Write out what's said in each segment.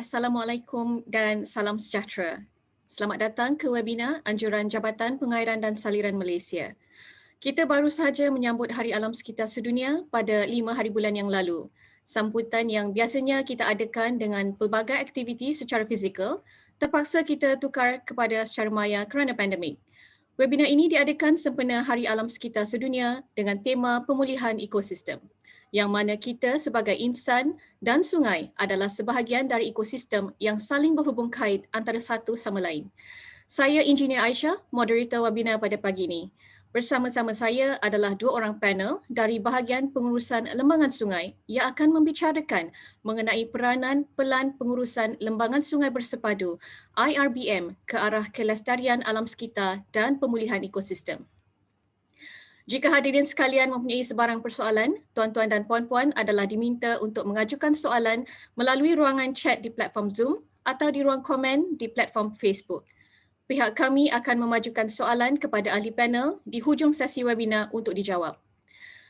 Assalamualaikum dan salam sejahtera. Selamat datang ke webinar Anjuran Jabatan Pengairan dan Saliran Malaysia. Kita baru sahaja menyambut Hari Alam Sekitar Sedunia pada 5 hari bulan yang lalu. Sambutan yang biasanya kita adakan dengan pelbagai aktiviti secara fizikal, terpaksa kita tukar kepada secara maya kerana pandemik. Webinar ini diadakan sempena Hari Alam Sekitar Sedunia dengan tema pemulihan ekosistem, yang mana kita sebagai insan dan sungai adalah sebahagian dari ekosistem yang saling berhubung kait antara satu sama lain. Saya Engineer Aisyah, moderator webinar pada pagi ini. Bersama-sama saya adalah dua orang panel dari bahagian pengurusan lembangan sungai yang akan membicarakan mengenai peranan pelan pengurusan lembangan sungai bersepadu IRBM ke arah kelestarian alam sekitar dan pemulihan ekosistem. Jika hadirin sekalian mempunyai sebarang persoalan, tuan-tuan dan puan-puan adalah diminta untuk mengajukan soalan melalui ruangan chat di platform Zoom atau di ruang komen di platform Facebook. Pihak kami akan memajukan soalan kepada ahli panel di hujung sesi webinar untuk dijawab.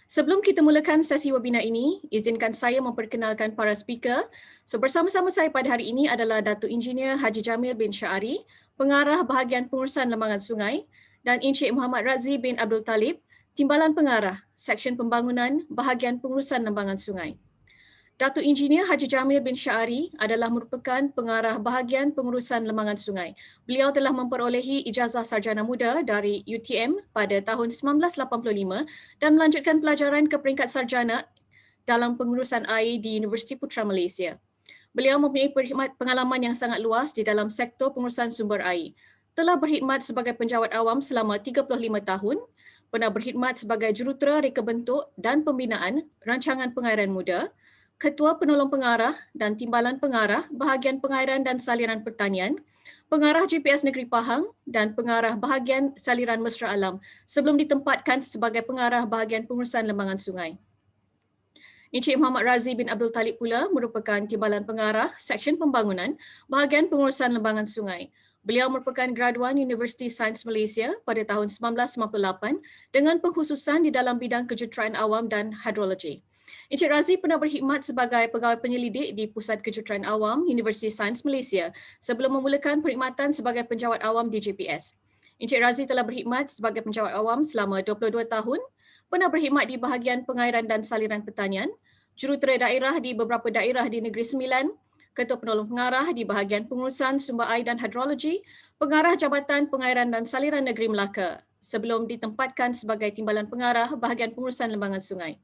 Sebelum kita mulakan sesi webinar ini, izinkan saya memperkenalkan para speaker. So, bersama-sama saya pada hari ini adalah Datuk Engineer Haji Jamil bin Syari, Pengarah Bahagian Pengurusan Lembangan Sungai, dan Encik Muhammad Razi bin Abdul Talib, Timbalan Pengarah, Seksyen Pembangunan Bahagian Pengurusan Lembangan Sungai. Datuk Engineer Haji Jamil bin Syari adalah merupakan pengarah bahagian pengurusan lembangan sungai. Beliau telah memperolehi ijazah sarjana muda dari UTM pada tahun 1985 dan melanjutkan pelajaran ke peringkat sarjana dalam pengurusan air di Universiti Putra Malaysia. Beliau mempunyai pengalaman yang sangat luas di dalam sektor pengurusan sumber air. Telah berkhidmat sebagai penjawat awam selama 35 tahun, pernah berkhidmat sebagai jurutera reka bentuk dan pembinaan rancangan pengairan muda, Ketua Penolong Pengarah dan Timbalan Pengarah Bahagian Pengairan dan Saliran Pertanian, Pengarah GPS Negeri Pahang dan Pengarah Bahagian Saliran Mesra Alam sebelum ditempatkan sebagai Pengarah Bahagian Pengurusan Lembangan Sungai. Encik Muhammad Razi bin Abdul Talib pula merupakan Timbalan Pengarah Seksyen Pembangunan Bahagian Pengurusan Lembangan Sungai. Beliau merupakan graduan Universiti Sains Malaysia pada tahun 1998 dengan pengkhususan di dalam bidang kejuruteraan awam dan hidrologi. Encik Razi pernah berkhidmat sebagai pegawai penyelidik di Pusat Kejuruteraan Awam Universiti Sains Malaysia sebelum memulakan perkhidmatan sebagai penjawat awam di GPS. Encik Razi telah berkhidmat sebagai penjawat awam selama 22 tahun, pernah berkhidmat di bahagian pengairan dan saliran pertanian, jurutera daerah di beberapa daerah di Negeri Sembilan, Ketua Penolong Pengarah di bahagian pengurusan sumber air dan hidrologi, Pengarah Jabatan Pengairan dan Saliran Negeri Melaka sebelum ditempatkan sebagai Timbalan Pengarah bahagian pengurusan lembangan sungai.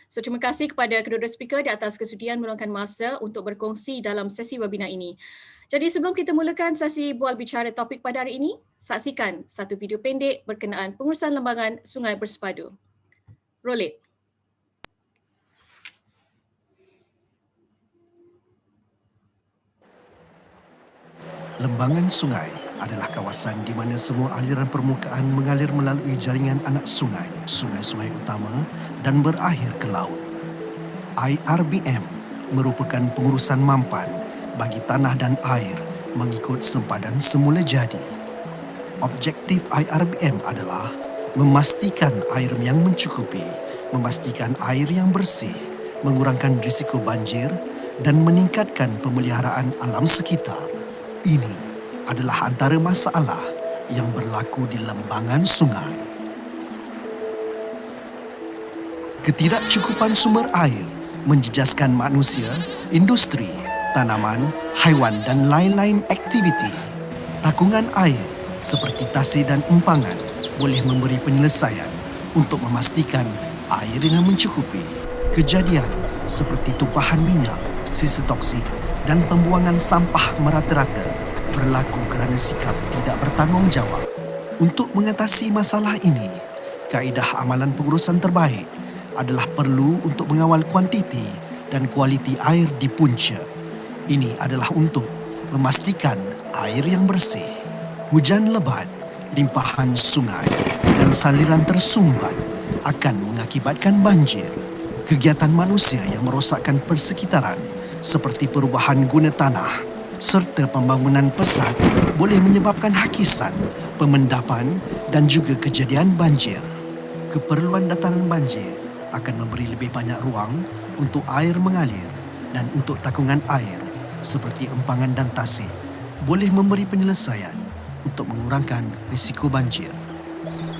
So, terima kasih kepada kedua-dua speaker di atas kesudian meluangkan masa untuk berkongsi dalam sesi webinar ini. Jadi sebelum kita mulakan sesi bual bicara topik pada hari ini, saksikan satu video pendek berkenaan pengurusan lembangan sungai bersepadu. Roll it. Lembangan sungai adalah kawasan di mana semua aliran permukaan mengalir melalui jaringan anak sungai, sungai-sungai utama dan berakhir ke laut. IRBM merupakan pengurusan mampan bagi tanah dan air mengikut sempadan semula jadi. Objektif IRBM adalah memastikan air yang mencukupi, memastikan air yang bersih, mengurangkan risiko banjir dan meningkatkan pemeliharaan alam sekitar. Ini adalah antara masalah yang berlaku di lembangan sungai. Ketidakcukupan sumber air menjejaskan manusia, industri, tanaman, haiwan dan lain-lain aktiviti. Takungan air seperti tasir dan empangan boleh memberi penyelesaian untuk memastikan air yang mencukupi. Kejadian seperti tumpahan minyak, sisa toksik dan pembuangan sampah merata-rata berlaku kerana sikap tidak bertanggungjawab. Untuk mengatasi masalah ini, kaedah amalan pengurusan terbaik adalah perlu untuk mengawal kuantiti dan kualiti air di punca. Ini adalah untuk memastikan air yang bersih. Hujan lebat, limpahan sungai dan saliran tersumbat akan mengakibatkan banjir. Kegiatan manusia yang merosakkan persekitaran seperti perubahan guna tanah serta pembangunan pesat boleh menyebabkan hakisan, pemendapan dan juga kejadian banjir. Keperluan dataran banjir akan memberi lebih banyak ruang untuk air mengalir dan untuk takungan air seperti empangan dan tasik boleh memberi penyelesaian untuk mengurangkan risiko banjir.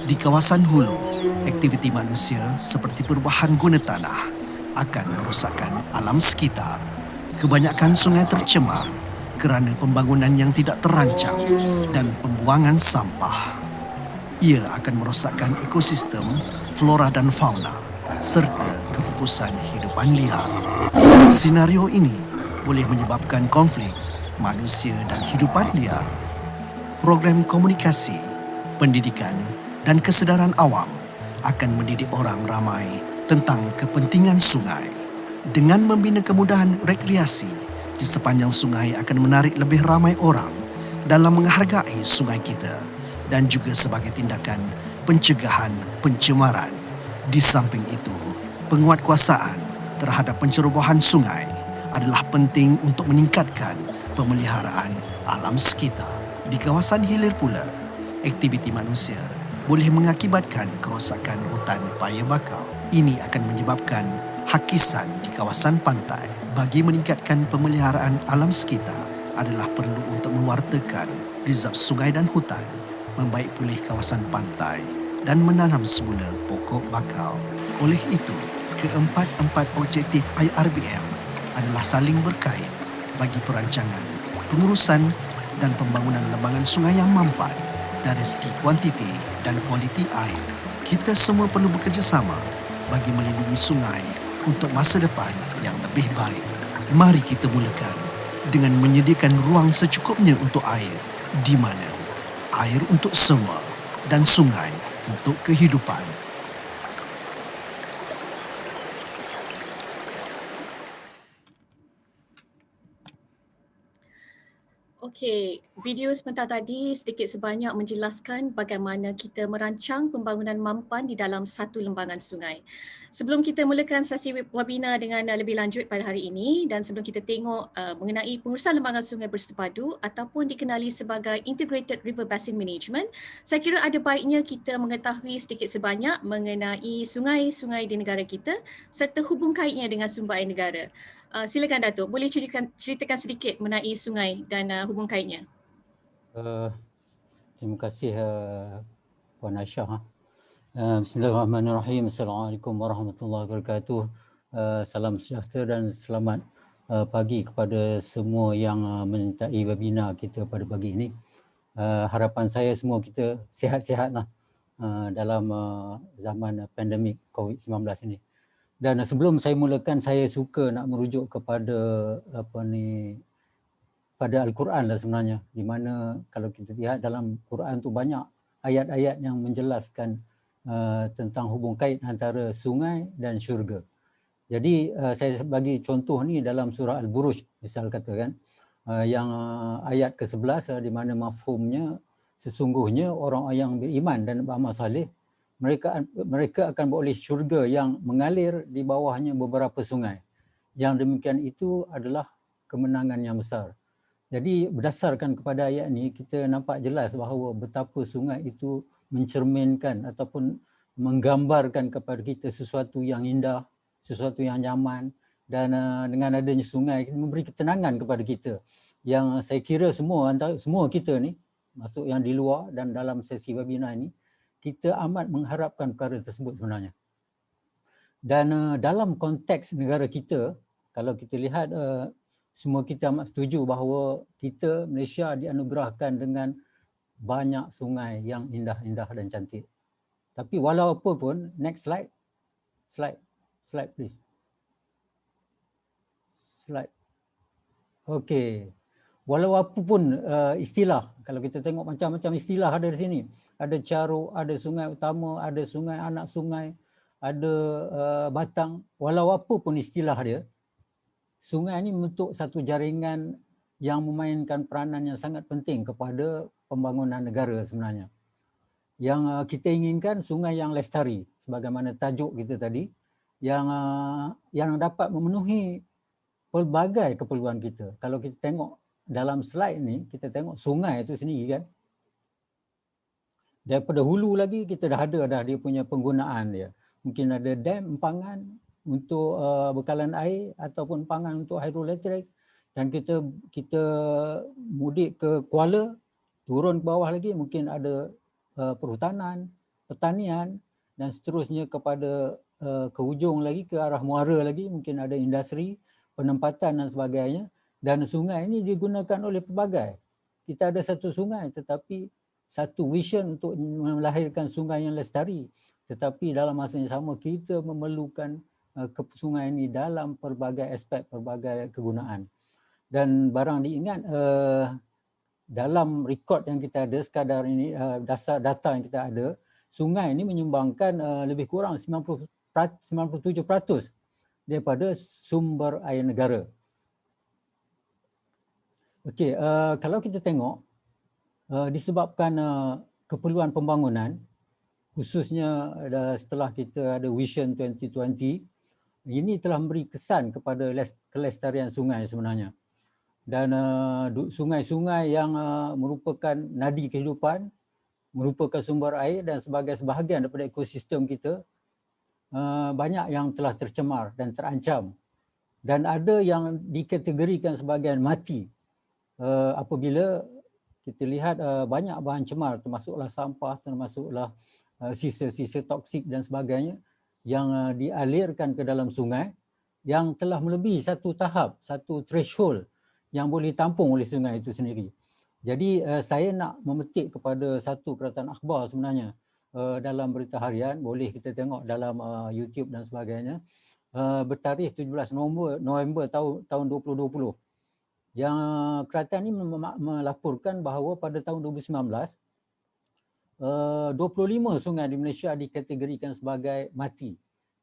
Di kawasan hulu, aktiviti manusia seperti perubahan guna tanah akan merosakkan alam sekitar. Kebanyakan sungai tercemar kerana pembangunan yang tidak terancang dan pembuangan sampah. Ia akan merosakkan ekosistem, flora dan fauna serta kepupusan hidupan liar. Senario ini boleh menyebabkan konflik manusia dan hidupan liar. Program komunikasi, pendidikan dan kesedaran awam akan mendidik orang ramai tentang kepentingan sungai. Dengan membina kemudahan rekreasi di sepanjang sungai akan menarik lebih ramai orang dalam menghargai sungai kita dan juga sebagai tindakan pencegahan pencemaran. Di samping itu, penguatkuasaan terhadap pencerobohan sungai adalah penting untuk meningkatkan pemeliharaan alam sekitar. Di kawasan hilir pula, aktiviti manusia boleh mengakibatkan kerosakan hutan paya bakau. Ini akan menyebabkan hakisan di kawasan pantai. Bagi meningkatkan pemeliharaan alam sekitar adalah perlu untuk mewartakan reserve sungai dan hutan, membaik pulih kawasan pantai dan menanam semula pokok bakau. Oleh itu, keempat-empat objektif IRBM adalah saling berkait bagi perancangan, pengurusan dan pembangunan lembangan sungai yang mampan dari segi kuantiti dan kualiti air. Kita semua perlu bekerjasama bagi melindungi sungai untuk masa depan yang lebih baik. Mari kita mulakan dengan menyediakan ruang secukupnya untuk air, di mana air untuk semua dan sungai untuk kehidupan. Okey, video sebentar tadi sedikit sebanyak menjelaskan bagaimana kita merancang pembangunan mampan di dalam satu lembangan sungai. Sebelum kita mulakan sesi webinar dengan lebih lanjut pada hari ini dan sebelum kita tengok mengenai pengurusan lembangan sungai bersepadu ataupun dikenali sebagai Integrated River Basin Management, saya kira ada baiknya kita mengetahui sedikit sebanyak mengenai sungai-sungai di negara kita serta hubung kaitnya dengan sumber air negara. Silakan Datuk, boleh ceritakan sedikit mengenai sungai dan hubung kaitnya. Terima kasih Puan Aisyah. Bismillahirrahmanirrahim. Assalamualaikum warahmatullahi wabarakatuh. Salam sejahtera dan selamat pagi kepada semua yang menyertai webinar kita pada pagi ini. Harapan saya semua kita sihat-sihatlah dalam zaman pandemik COVID-19 ini. Dan sebelum saya mulakan, saya suka nak merujuk kepada pada Al-Quran lah sebenarnya, di mana kalau kita lihat dalam Quran tu banyak ayat-ayat yang menjelaskan tentang hubung kait antara sungai dan syurga. Jadi saya bagi contoh ni dalam surah Al-Buruj misal katakan, yang ayat ke-11 di mana mafhumnya sesungguhnya orang yang beriman dan beramal saleh mereka akan beroleh syurga yang mengalir di bawahnya beberapa sungai. Yang demikian itu adalah kemenangan yang besar. Jadi berdasarkan kepada ayat ini, kita nampak jelas bahawa betapa sungai itu mencerminkan ataupun menggambarkan kepada kita sesuatu yang indah, sesuatu yang nyaman, dan dengan adanya sungai memberi ketenangan kepada kita. Yang saya kira semua kita ni, masuk yang di luar dan dalam sesi webinar ini, kita amat mengharapkan perkara tersebut sebenarnya. Dan dalam konteks negara kita, kalau kita lihat semua kita amat setuju bahawa kita Malaysia dianugerahkan dengan banyak sungai yang indah-indah dan cantik. Tapi walau apa pun, next slide please. Slide. Okey. Walau apa pun istilah, kalau kita tengok macam-macam istilah ada di sini. Ada caruk, ada sungai utama, ada sungai anak sungai, ada batang. Walau apa pun istilah dia, sungai ini membentuk satu jaringan yang memainkan peranan yang sangat penting kepada pembangunan negara sebenarnya. Yang kita inginkan sungai yang lestari, sebagaimana tajuk kita tadi, yang dapat memenuhi pelbagai keperluan kita. Kalau kita tengok dalam slide ni, kita tengok sungai itu sendiri kan. Daripada hulu lagi kita dah ada dia punya penggunaan dia. Mungkin ada dam, empangan untuk bekalan air ataupun empangan untuk hidroelektrik. dan kita mudik ke Kuala, turun ke bawah lagi mungkin ada perhutanan, pertanian dan seterusnya kepada ke hujung lagi, ke arah muara lagi mungkin ada industri, penempatan dan sebagainya. Dan sungai ini digunakan oleh pelbagai. Kita ada satu sungai tetapi satu vision untuk melahirkan sungai yang lestari. Tetapi dalam masa yang sama kita memerlukan sungai ini dalam pelbagai aspek, pelbagai kegunaan. Dan barang diingat dalam rekod yang kita ada sekadar ini, dasar data yang kita ada, sungai ini menyumbangkan lebih kurang 97% daripada sumber air negara. Okey, kalau kita tengok disebabkan keperluan pembangunan, khususnya setelah kita ada Vision 2020, ini telah memberi kesan kepada kelestarian sungai sebenarnya. Dan sungai-sungai yang merupakan nadi kehidupan, merupakan sumber air dan sebagai sebahagian daripada ekosistem kita, banyak yang telah tercemar dan terancam. Dan ada yang dikategorikan sebagai mati apabila kita lihat banyak bahan cemar, termasuklah sampah, termasuklah sisa-sisa toksik dan sebagainya yang dialirkan ke dalam sungai yang telah melebihi satu tahap, satu threshold yang boleh ditampung oleh sungai itu sendiri. Jadi saya nak memetik kepada satu keratan akhbar sebenarnya dalam berita harian, boleh kita tengok dalam YouTube dan sebagainya, bertarikh 17 November tahun 2020. Yang kerajaan ini melaporkan bahawa pada tahun 2019, 25 sungai di Malaysia dikategorikan sebagai mati.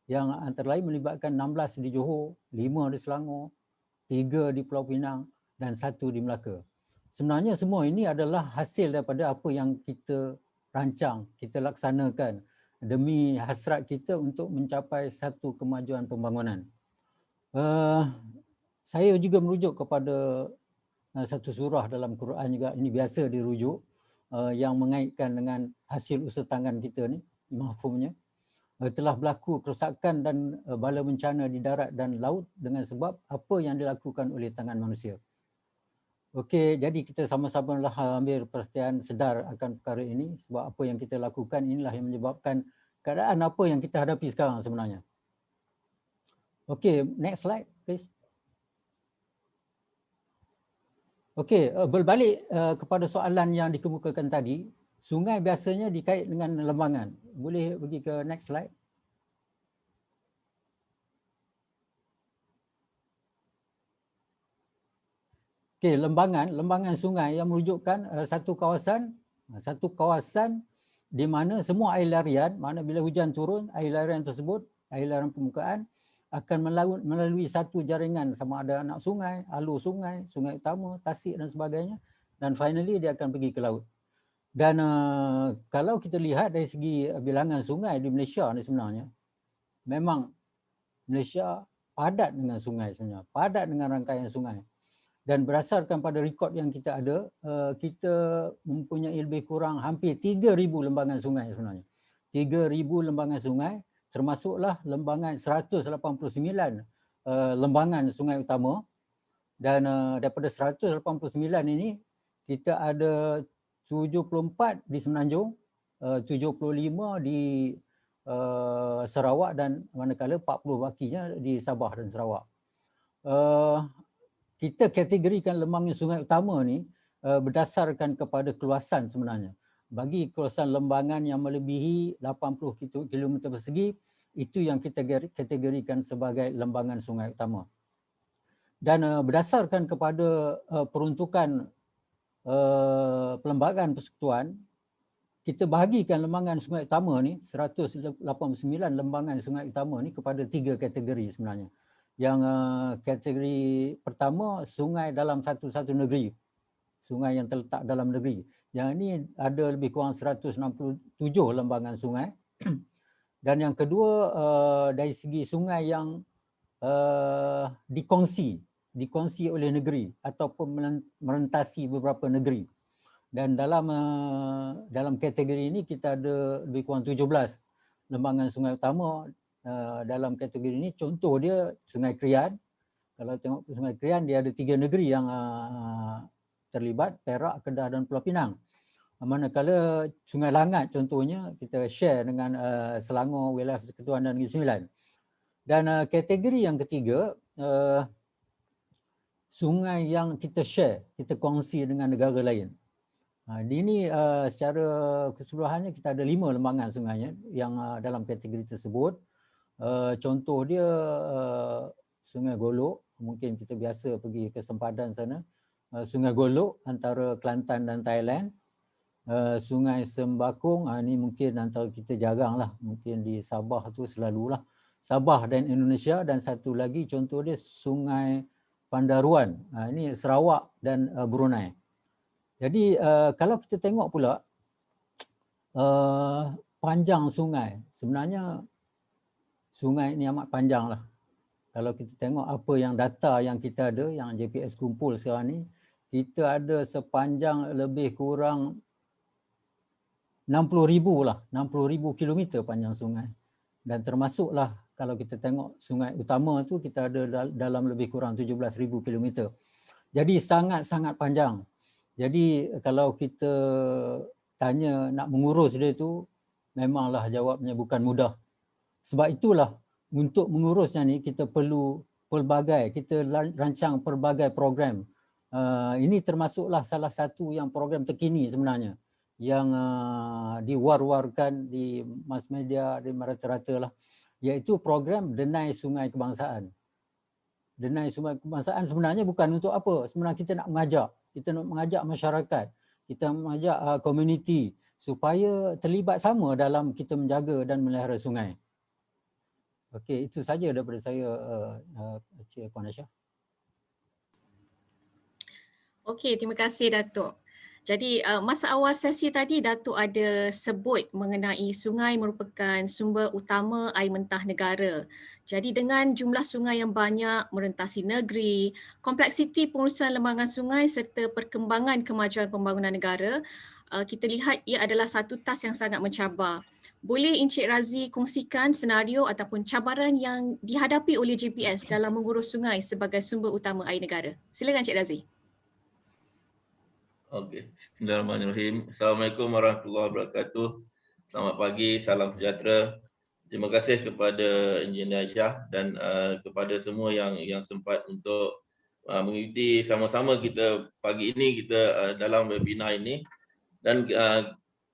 Yang antara lain melibatkan 16 di Johor, 5 di Selangor, 3 di Pulau Pinang dan 1 di Melaka. Sebenarnya semua ini adalah hasil daripada apa yang kita rancang, kita laksanakan demi hasrat kita untuk mencapai satu kemajuan pembangunan. Saya juga merujuk kepada satu surah dalam Quran juga, ini biasa dirujuk, yang mengaitkan dengan hasil usaha tangan kita ni, mafhumnya. Telah berlaku kerosakan dan bala bencana di darat dan laut dengan sebab apa yang dilakukan oleh tangan manusia. Okey, jadi kita sama-sama lah ambil perhatian, sedar akan perkara ini sebab apa yang kita lakukan inilah yang menyebabkan keadaan apa yang kita hadapi sekarang sebenarnya. Okey, next slide please. Okey, berbalik kepada soalan yang dikemukakan tadi, sungai biasanya dikait dengan lembangan. Boleh pergi ke next slide. Okey, lembangan sungai yang merujukkan satu kawasan di mana semua air larian, mana bila hujan turun, air larian tersebut, air larian permukaan akan melalui satu jaringan, sama ada anak sungai, alur sungai, sungai utama, tasik dan sebagainya, dan finally dia akan pergi ke laut. Dan kalau kita lihat dari segi bilangan sungai di Malaysia ni sebenarnya, memang Malaysia padat dengan sungai sebenarnya, padat dengan rangkaian sungai. Dan berdasarkan pada rekod yang kita ada, kita mempunyai lebih kurang hampir 3,000 lembangan sungai sebenarnya. 3,000 lembangan sungai, termasuklah lembangan 189 lembangan sungai utama. Dan daripada 189 ini, kita ada 74 di Semenanjung, 75 di Sarawak dan manakala 40 bakinya di Sabah dan Sarawak. Kita kategorikan lembangan sungai utama ni berdasarkan kepada keluasan sebenarnya. Bagi kawasan lembangan yang melebihi 80 km persegi, itu yang kita kategorikan sebagai lembangan sungai utama. Dan berdasarkan kepada peruntukan Perlembagaan Persekutuan, kita bahagikan lembangan sungai utama ni, 189 lembangan sungai utama ni kepada 3 kategori sebenarnya. Yang kategori pertama, sungai dalam satu negeri, sungai yang terletak dalam negeri. Yang ini ada lebih kurang 167 lembangan sungai. Dan yang kedua, dari segi sungai yang dikongsi oleh negeri ataupun merentasi beberapa negeri. Dan dalam kategori ini kita ada lebih kurang 17 lembangan sungai utama dalam kategori ini. Contoh dia Sungai Krian, Kalau tengok Sungai Krian, dia ada 3 negeri yang terlibat, Perak, Kedah dan Pulau Pinang. Manakala Sungai Langat contohnya kita share dengan Selangor, Wilayah Persekutuan dan Negeri Sembilan. Dan kategori yang ketiga, sungai yang kita share, kita kongsi dengan negara lain. Ini secara keseluruhannya kita ada 5 lembangan sungainya yang dalam kategori tersebut. Contoh dia Sungai Golok, mungkin kita biasa pergi ke sempadan sana. Sungai Golok antara Kelantan dan Thailand. Sungai Sembakung, ini mungkin antara kita jarang lah, mungkin di Sabah tu selalulah. Sabah dan Indonesia, dan satu lagi contoh dia Sungai Pandaruan, ini Sarawak dan Brunei. Jadi kalau kita tengok pula panjang sungai, sebenarnya sungai ini amat panjang lah. Kalau kita tengok apa yang data yang kita ada, yang JPS kumpul sekarang ni, kita ada sepanjang lebih kurang 60,000 lah, 60,000 kilometer panjang sungai. Dan termasuklah kalau kita tengok sungai utama tu kita ada dalam lebih kurang 17,000 kilometer. Jadi sangat-sangat panjang. Jadi kalau kita tanya nak mengurus dia tu, memanglah jawabnya bukan mudah. Sebab itulah untuk mengurusnya ni kita perlu kita rancang pelbagai program. Ini termasuklah salah satu yang program terkini sebenarnya, yang diwar-warkan di mass media, di rata-rata lah, iaitu program Denai Sungai Kebangsaan. Denai Sungai Kebangsaan sebenarnya bukan untuk apa, sebenarnya kita nak mengajak masyarakat, kita mengajak komuniti supaya terlibat sama dalam kita menjaga dan melihara sungai. Okey, itu saja daripada saya, Cik Puan Aisyah. Okey, terima kasih Datuk. Jadi masa awal sesi tadi Datuk ada sebut mengenai sungai merupakan sumber utama air mentah negara. Jadi dengan jumlah sungai yang banyak merentasi negeri, kompleksiti pengurusan lembangan sungai serta perkembangan kemajuan pembangunan negara, kita lihat ia adalah satu task yang sangat mencabar. Boleh Encik Razi kongsikan senario ataupun cabaran yang dihadapi oleh JPS dalam mengurus sungai sebagai sumber utama air negara? Silakan Encik Razi. Okey, bismillahirrahmanirrahim. Assalamualaikum warahmatullahi wabarakatuh. Selamat pagi, salam sejahtera. Terima kasih kepada Engineer Aisyah dan kepada semua yang sempat untuk mengikuti sama-sama kita pagi ini, kita dalam webinar ini. Dan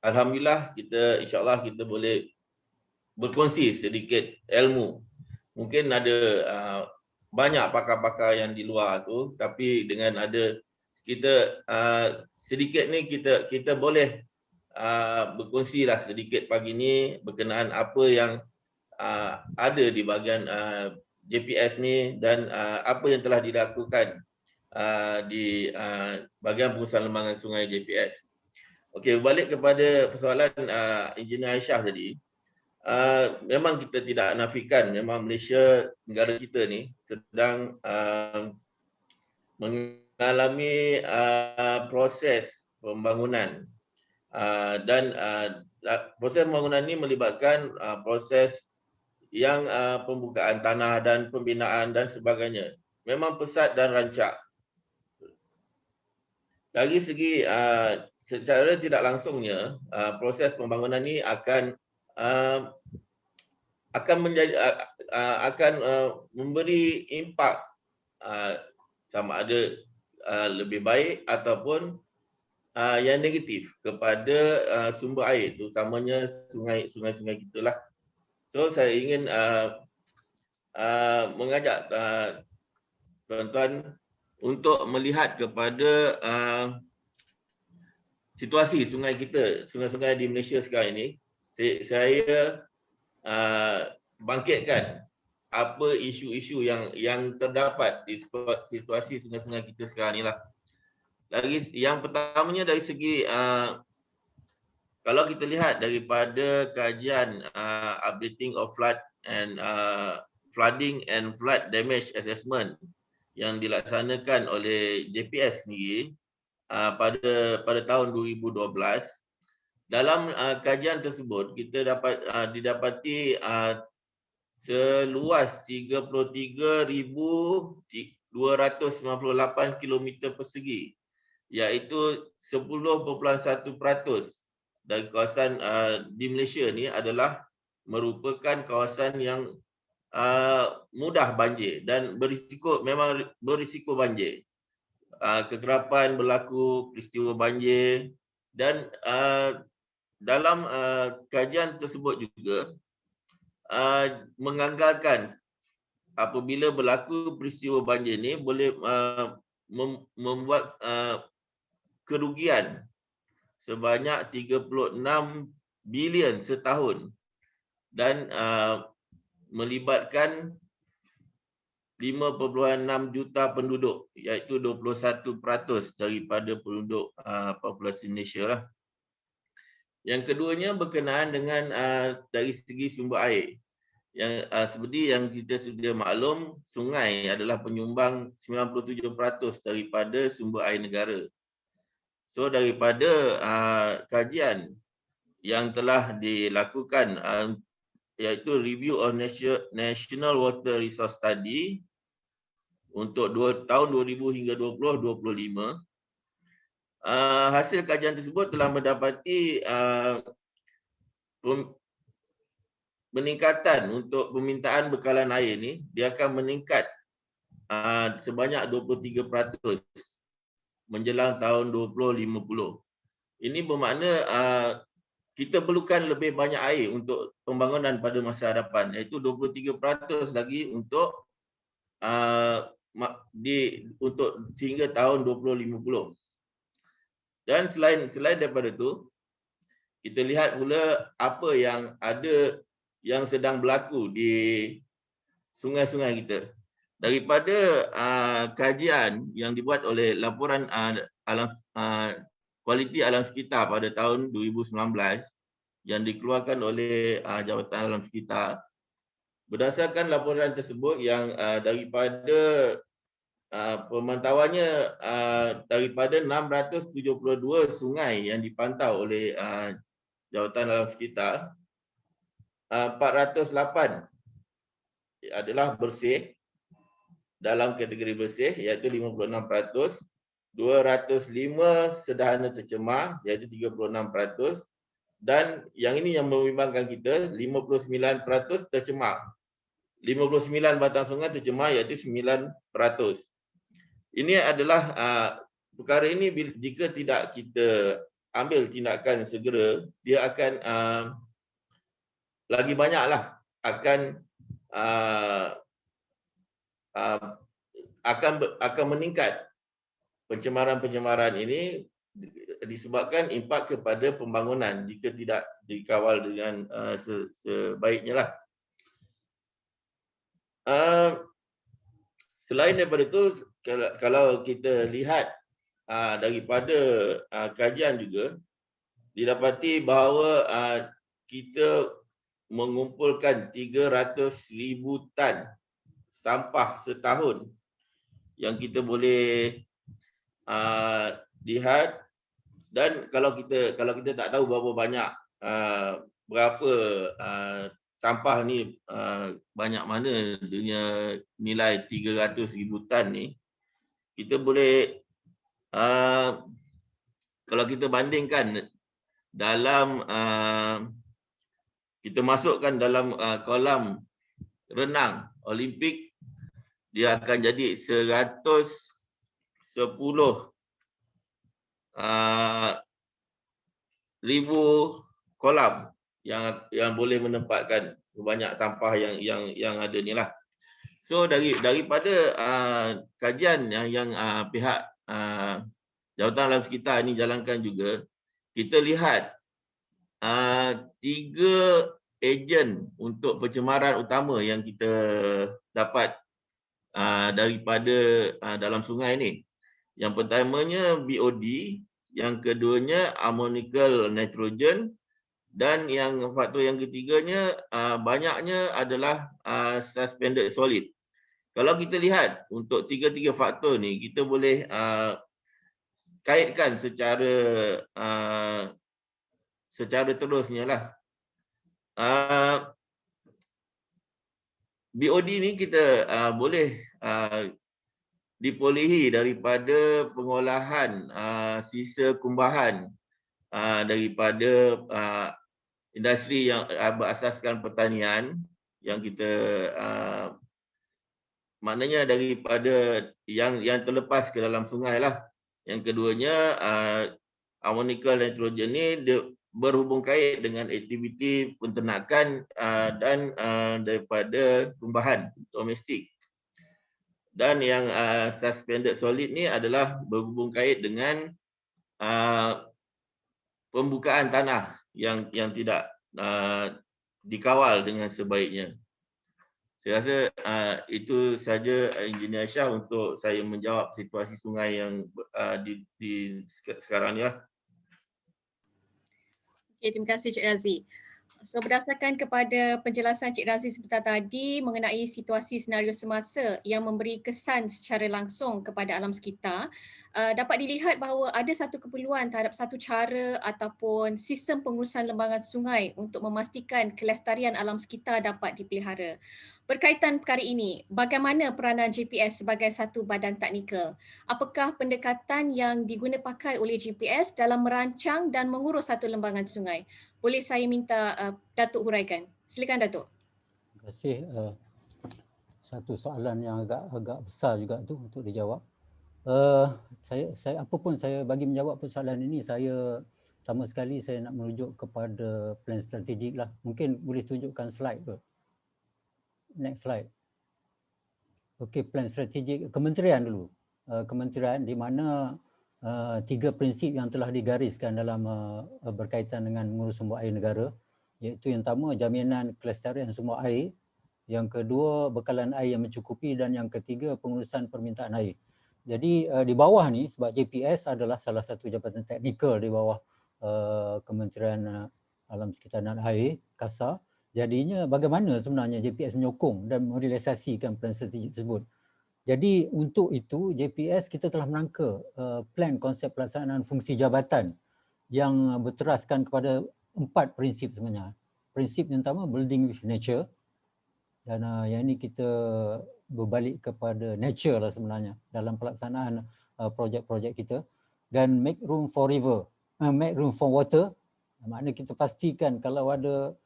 alhamdulillah kita insya-Allah kita boleh berkongsi sedikit ilmu. Mungkin ada banyak pakar-pakar yang di luar tu, tapi dengan ada kita sedikit ni kita boleh berkongsilah sedikit pagi ni berkenaan apa yang ada di bahagian JPS ni dan apa yang telah dilakukan di bahagian pengurusan lembangan sungai JPS. Okey, balik kepada persoalan Engineer Aisyah tadi. Memang kita tidak nafikan, memang Malaysia, negara kita ni sedang mengalami proses pembangunan dan proses pembangunan ini melibatkan proses yang pembukaan tanah dan pembinaan dan sebagainya. Memang pesat dan rancak. Dari segi secara tidak langsungnya proses pembangunan ini akan memberi impak sama ada lebih baik ataupun yang negatif kepada sumber air, terutamanya sungai-sungai kita lah. So saya ingin mengajak tuan-tuan untuk melihat kepada situasi sungai kita, sungai-sungai di Malaysia sekarang ini. Saya bangkitkan apa isu-isu yang terdapat di situasi sungai-sungai kita sekarang ni lah. Yang pertamanya dari segi kalau kita lihat daripada kajian updating of flooding and flood damage assessment yang dilaksanakan oleh JPS sendiri pada tahun 2012, dalam kajian tersebut kita didapati seluas 33,298 kilometer persegi, iaitu 10.1% dari kawasan di Malaysia ni adalah merupakan kawasan yang mudah banjir dan memang berisiko banjir. Kekerapan berlaku, peristiwa banjir, dan dalam kajian tersebut juga menganggarkan apabila berlaku peristiwa banjir ni boleh membuat kerugian sebanyak 36 bilion setahun dan melibatkan 5.6 juta penduduk, iaitu 21% daripada penduduk populasi Malaysia lah. Yang keduanya berkenaan dengan dari segi sumber air. Yang seperti yang kita sedia maklum, sungai adalah penyumbang 97% daripada sumber air negara. So daripada kajian yang telah dilakukan, iaitu Review of National Water Resource Study untuk tahun 2000 hingga 2025, hasil kajian tersebut telah mendapati peningkatan untuk permintaan bekalan air ni, dia akan meningkat sebanyak 23% menjelang tahun 2050. Ini bermakna kita perlukan lebih banyak air untuk pembangunan pada masa hadapan, iaitu 23% lagi untuk sehingga tahun 2050. Dan selain daripada itu, kita lihat pula apa yang ada yang sedang berlaku di sungai-sungai kita. Daripada kajian yang dibuat oleh laporan kualiti alam sekitar pada tahun 2019 yang dikeluarkan oleh Jabatan Alam Sekitar, berdasarkan laporan tersebut yang daripada pemantauannya daripada 672 sungai yang dipantau oleh Jabatan Alam Sekitar, 408 adalah bersih dalam kategori bersih, iaitu 56%, 205 sederhana tercemar, iaitu 36%, dan yang ini yang membimbangkan kita, 59% tercemar. 59 batang sungai tercemar, iaitu 9%. Ini adalah perkara ini jika tidak kita ambil tindakan segera, dia akan lagi banyaklah akan meningkat. Pencemaran ini disebabkan impak kepada pembangunan jika tidak dikawal dengan sebaiknya lah. Selain daripada itu, kalau kita lihat daripada kajian juga, didapati bahawa kita mengumpulkan 300,000 tan sampah setahun yang kita boleh lihat. Dan kalau kita tak tahu berapa banyak berapa sampah ni, banyak mana dunia nilai 300,000 tan ni, kita boleh kalau kita bandingkan dalam kita masukkan dalam kolam renang Olimpik, dia akan jadi 110,000 kolam yang boleh menempatkan banyak sampah yang ada ni lah. So daripada kajian yang pihak Jabatan Alam Sekitar ni jalankan juga, kita lihat 3 ejen untuk pencemaran utama yang kita dapat daripada dalam sungai ni. Yang pertamanya BOD, yang keduanya ammonical nitrogen, dan faktor yang ketiganya banyaknya adalah suspended solid. Kalau kita lihat untuk tiga-tiga faktor ni, kita boleh kaitkan secara terusnya lah. BOD ni kita boleh diperolehi daripada pengolahan sisa kumbahan daripada industri yang berasaskan pertanian yang kita maknanya daripada yang terlepas ke dalam sungai lah. Yang keduanya ammonical nitrogen ni dia berhubung kait dengan aktiviti penternakan dan daripada tumbuhan domestik. Dan yang suspended solid ni adalah berhubung kait dengan pembukaan tanah yang tidak dikawal dengan sebaiknya. Saya rasa itu saja Engineer Shah untuk saya menjawab situasi sungai yang di sekarang ni lah. Okay, terima kasih Cik Razi. So berdasarkan kepada penjelasan Cik Razi sebentar tadi mengenai situasi senario semasa yang memberi kesan secara langsung kepada alam sekitar, dapat dilihat bahawa ada satu keperluan terhadap satu cara ataupun sistem pengurusan lembangan sungai untuk memastikan kelestarian alam sekitar dapat dipelihara. Berkaitan perkara ini, bagaimana peranan GPS sebagai satu badan teknikal? Apakah pendekatan yang diguna pakai oleh GPS dalam merancang dan mengurus satu lembangan sungai? Boleh saya minta Datuk huraikan? Silakan Datuk. Terima kasih. Satu soalan yang agak besar juga tu untuk dijawab. Saya apapun saya bagi menjawab persoalan ini, saya pertama sekali saya nak merujuk kepada plan strategik lah. Mungkin boleh tunjukkan slide tu. Next slide. Okey, plan strategik kementerian dulu. Kementerian di mana 3 prinsip yang telah digariskan dalam berkaitan dengan mengurus sumber air negara, iaitu yang pertama jaminan kelestarian sumber air, yang kedua bekalan air yang mencukupi, dan yang ketiga pengurusan permintaan air. Jadi di bawah ni, sebab JPS adalah salah satu jabatan teknikal di bawah Kementerian Alam Sekitar dan Air, KASA, jadinya bagaimana sebenarnya JPS menyokong dan merealisasikan plan strategik tersebut. Jadi untuk itu JPS kita telah menangka plan konsep pelaksanaan fungsi jabatan yang berteraskan kepada 4 prinsip sebenarnya. Prinsip yang pertama building with nature, dan yang ini kita berbalik kepada nature lah sebenarnya dalam pelaksanaan projek-projek kita. Dan make room for river, make room for water, maknanya kita pastikan kalau ada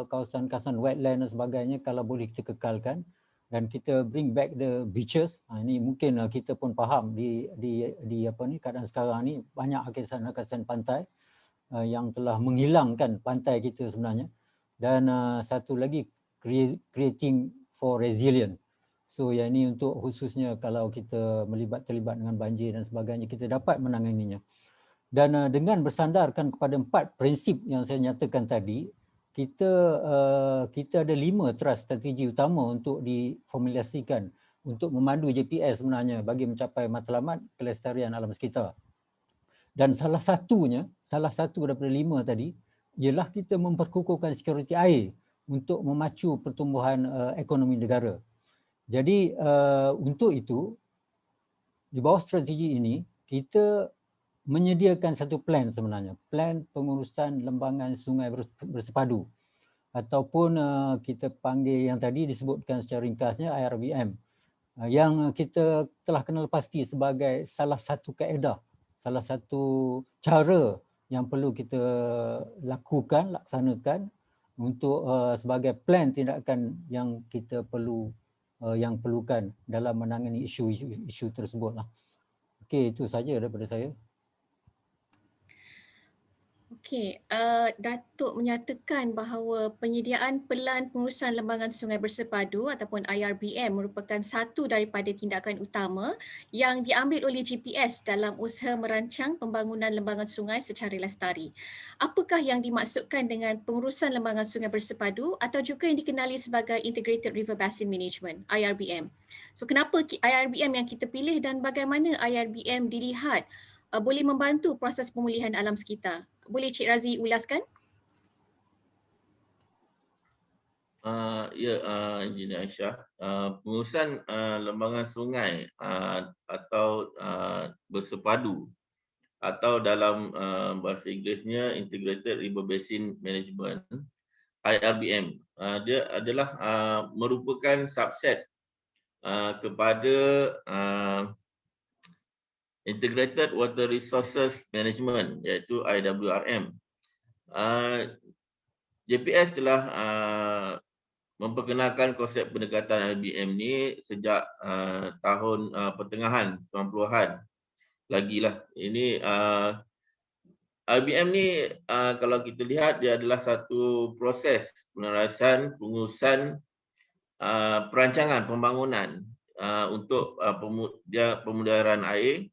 kawasan-kawasan wetland dan sebagainya kalau boleh kita kekalkan, dan kita bring back the beaches. Ini mungkin kita pun faham di apa ni keadaan sekarang ni banyak akasan pantai yang telah menghilangkan pantai kita sebenarnya. Dan satu lagi creating for resilient. So yang ini untuk khususnya kalau kita terlibat dengan banjir dan sebagainya, kita dapat menanganinya. Dan dengan bersandarkan kepada 4 prinsip yang saya nyatakan tadi, kita ada 5 teras strategi utama untuk diformulasikan untuk memandu JPS sebenarnya bagi mencapai matlamat kelestarian alam sekitar. Dan salah satu daripada 5 tadi ialah kita memperkukuhkan sekuriti air untuk memacu pertumbuhan ekonomi negara. Jadi untuk itu di bawah strategi ini kita menyediakan satu plan sebenarnya, plan pengurusan lembangan sungai bersepadu, ataupun kita panggil yang tadi disebutkan secara ringkasnya IRBM, yang kita telah kenal pasti sebagai salah satu kaedah, salah satu cara yang perlu kita laksanakan untuk sebagai plan tindakan yang kita perlukan dalam menangani isu tersebut lah. Okey, itu saja daripada saya. Okey, Datuk menyatakan bahawa penyediaan pelan pengurusan lembangan sungai bersepadu ataupun IRBM merupakan satu daripada tindakan utama yang diambil oleh GPS dalam usaha merancang pembangunan lembangan sungai secara lestari. Apakah yang dimaksudkan dengan pengurusan lembangan sungai bersepadu atau juga yang dikenali sebagai Integrated River Basin Management, IRBM? So kenapa IRBM yang kita pilih dan bagaimana IRBM dilihat boleh membantu proses pemulihan alam sekitar? Boleh Cik Razi ulaskan? Engineer Aisyah, pengurusan lembangan sungai atau bersepadu atau dalam bahasa Inggerisnya Integrated River Basin Management IRBM. Dia adalah merupakan subset kepada Integrated Water Resources Management, iaitu IWRM. JPS telah memperkenalkan konsep pendekatan IRBM ni sejak tahun pertengahan 90-an. Lagilah ini IRBM ni kalau kita lihat dia adalah satu proses penerasan pengurusan perancangan pembangunan untuk pemudaran air,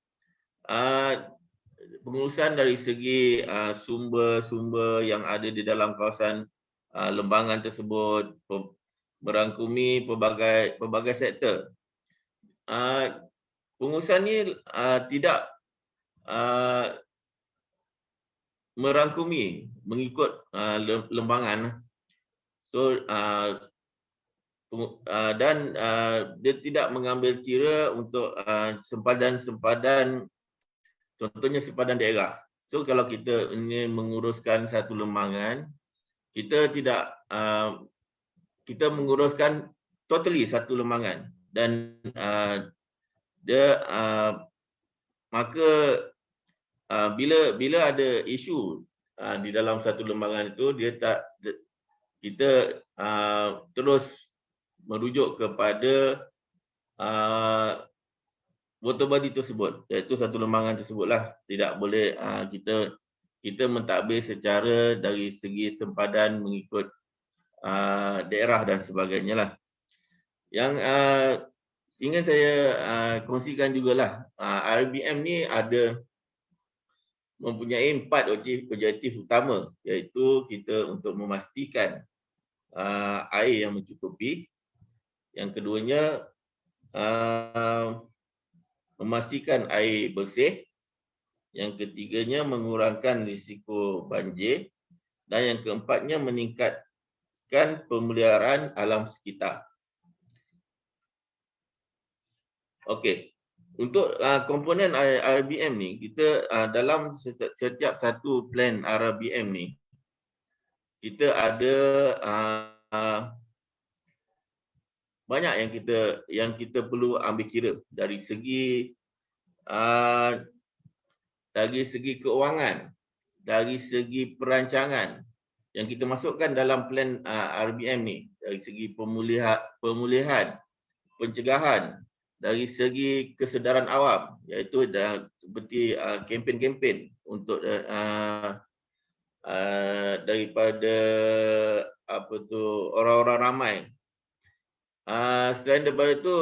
pengurusan dari segi sumber-sumber yang ada di dalam kawasan lembangan tersebut, merangkumi pelbagai sektor. Pengurusan ni tidak merangkumi mengikut lembangan. So dan dia tidak mengambil kira untuk sempadan-sempadan, contohnya sempadan daerah. So kalau kita ingin menguruskan satu lembangan, kita tidak kita menguruskan totally satu lembangan, dan dia maka bila ada isu di dalam satu lembangan itu, kita terus merujuk kepada water body tersebut, iaitu satu lembangan tersebutlah. Tidak boleh kita mentadbir secara dari segi sempadan mengikut daerah dan sebagainya lah. Yang ingin saya kongsikan jugalah, IRBM ni mempunyai 4 objektif utama, iaitu kita untuk memastikan air yang mencukupi. Yang keduanya, memastikan air bersih. Yang ketiganya, mengurangkan risiko banjir. Dan yang keempatnya, meningkatkan pemeliharaan alam sekitar. Okey. Untuk komponen IRBM ni, kita dalam setiap satu plan IRBM ni, kita ada banyak yang kita perlu ambil kira dari segi keuangan, dari segi perancangan yang kita masukkan dalam plan IRBM ni, dari segi pemulihan, pencegahan, dari segi kesedaran awam, iaitu seperti kempen-kempen untuk daripada orang-orang ramai. Selain daripada itu,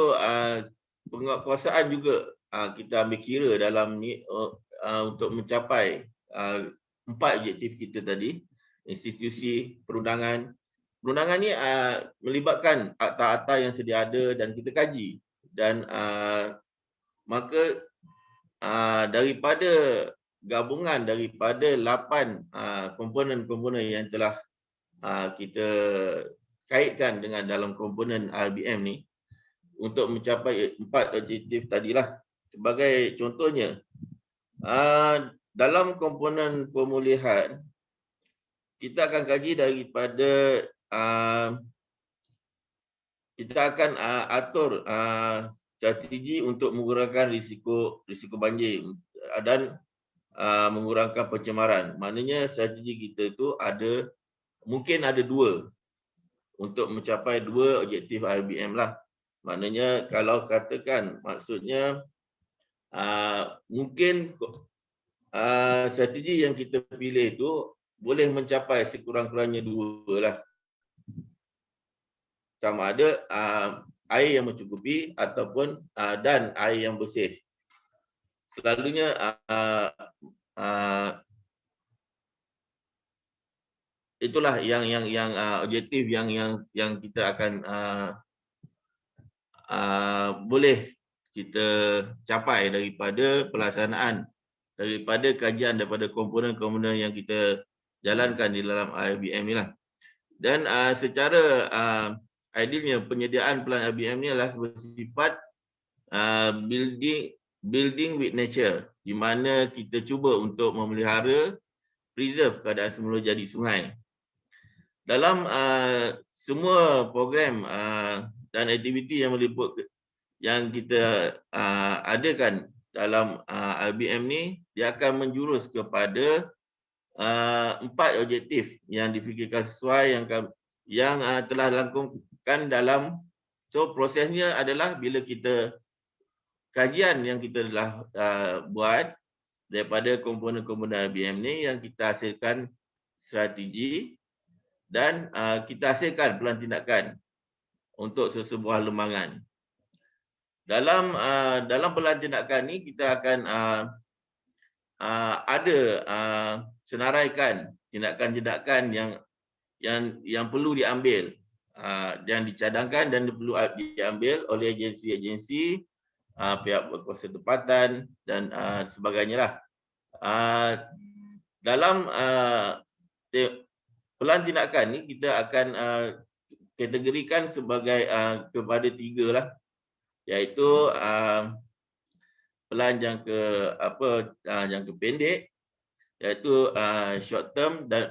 penguasaan juga kita ambil kira dalam ni untuk mencapai 4 objektif kita tadi. Institusi perundangan. Perundangan ni melibatkan akta-akta yang sedia ada dan kita kaji. Dan maka daripada gabungan daripada 8 komponen-komponen yang telah kita kaitkan dengan dalam komponen IRBM ni untuk mencapai 4 objektif tadilah. Sebagai contohnya, dalam komponen pemulihan, kita akan kaji daripada kita akan atur strategi untuk mengurangkan risiko banjir dan mengurangkan pencemaran. Maknanya strategi kita itu mungkin ada 2 untuk mencapai 2 objektif IRBM lah. Maknanya kalau katakan, maksudnya mungkin strategi yang kita pilih itu boleh mencapai sekurang-kurangnya 2 lah. Sama ada air yang mencukupi ataupun dan air yang bersih. Selalunya itulah yang objektif yang kita akan boleh kita capai daripada pelaksanaan, daripada kajian daripada komponen-komponen yang kita jalankan di dalam IRBM ni lah. Dan secara idealnya penyediaan plan IRBM ni adalah bersifat building with nature, di mana kita cuba untuk memelihara, preserve keadaan semula jadi sungai. dalam semua program dan aktiviti yang meliput yang kita adakan dalam RBM ni, dia akan menjurus kepada 4 objektif yang difikirkan sesuai yang telah dilangkungkan dalam. So prosesnya adalah bila kita kajian yang kita telah buat daripada komponen-komponen RBM ni, yang kita hasilkan strategi dan kita hasilkan pelan tindakan untuk sesebuah lembangan. Dalam pelan tindakan ni kita akan ada senaraikan tindakan-tindakan yang perlu diambil, yang dicadangkan dan perlu diambil oleh agensi-agensi, pihak berkuasa tempatan dan sebagainya lah. Dalam pelan tindakan ni kita akan kategorikan sebagai kepada 3 lah, iaitu pelan jangka pendek, iaitu short term, dan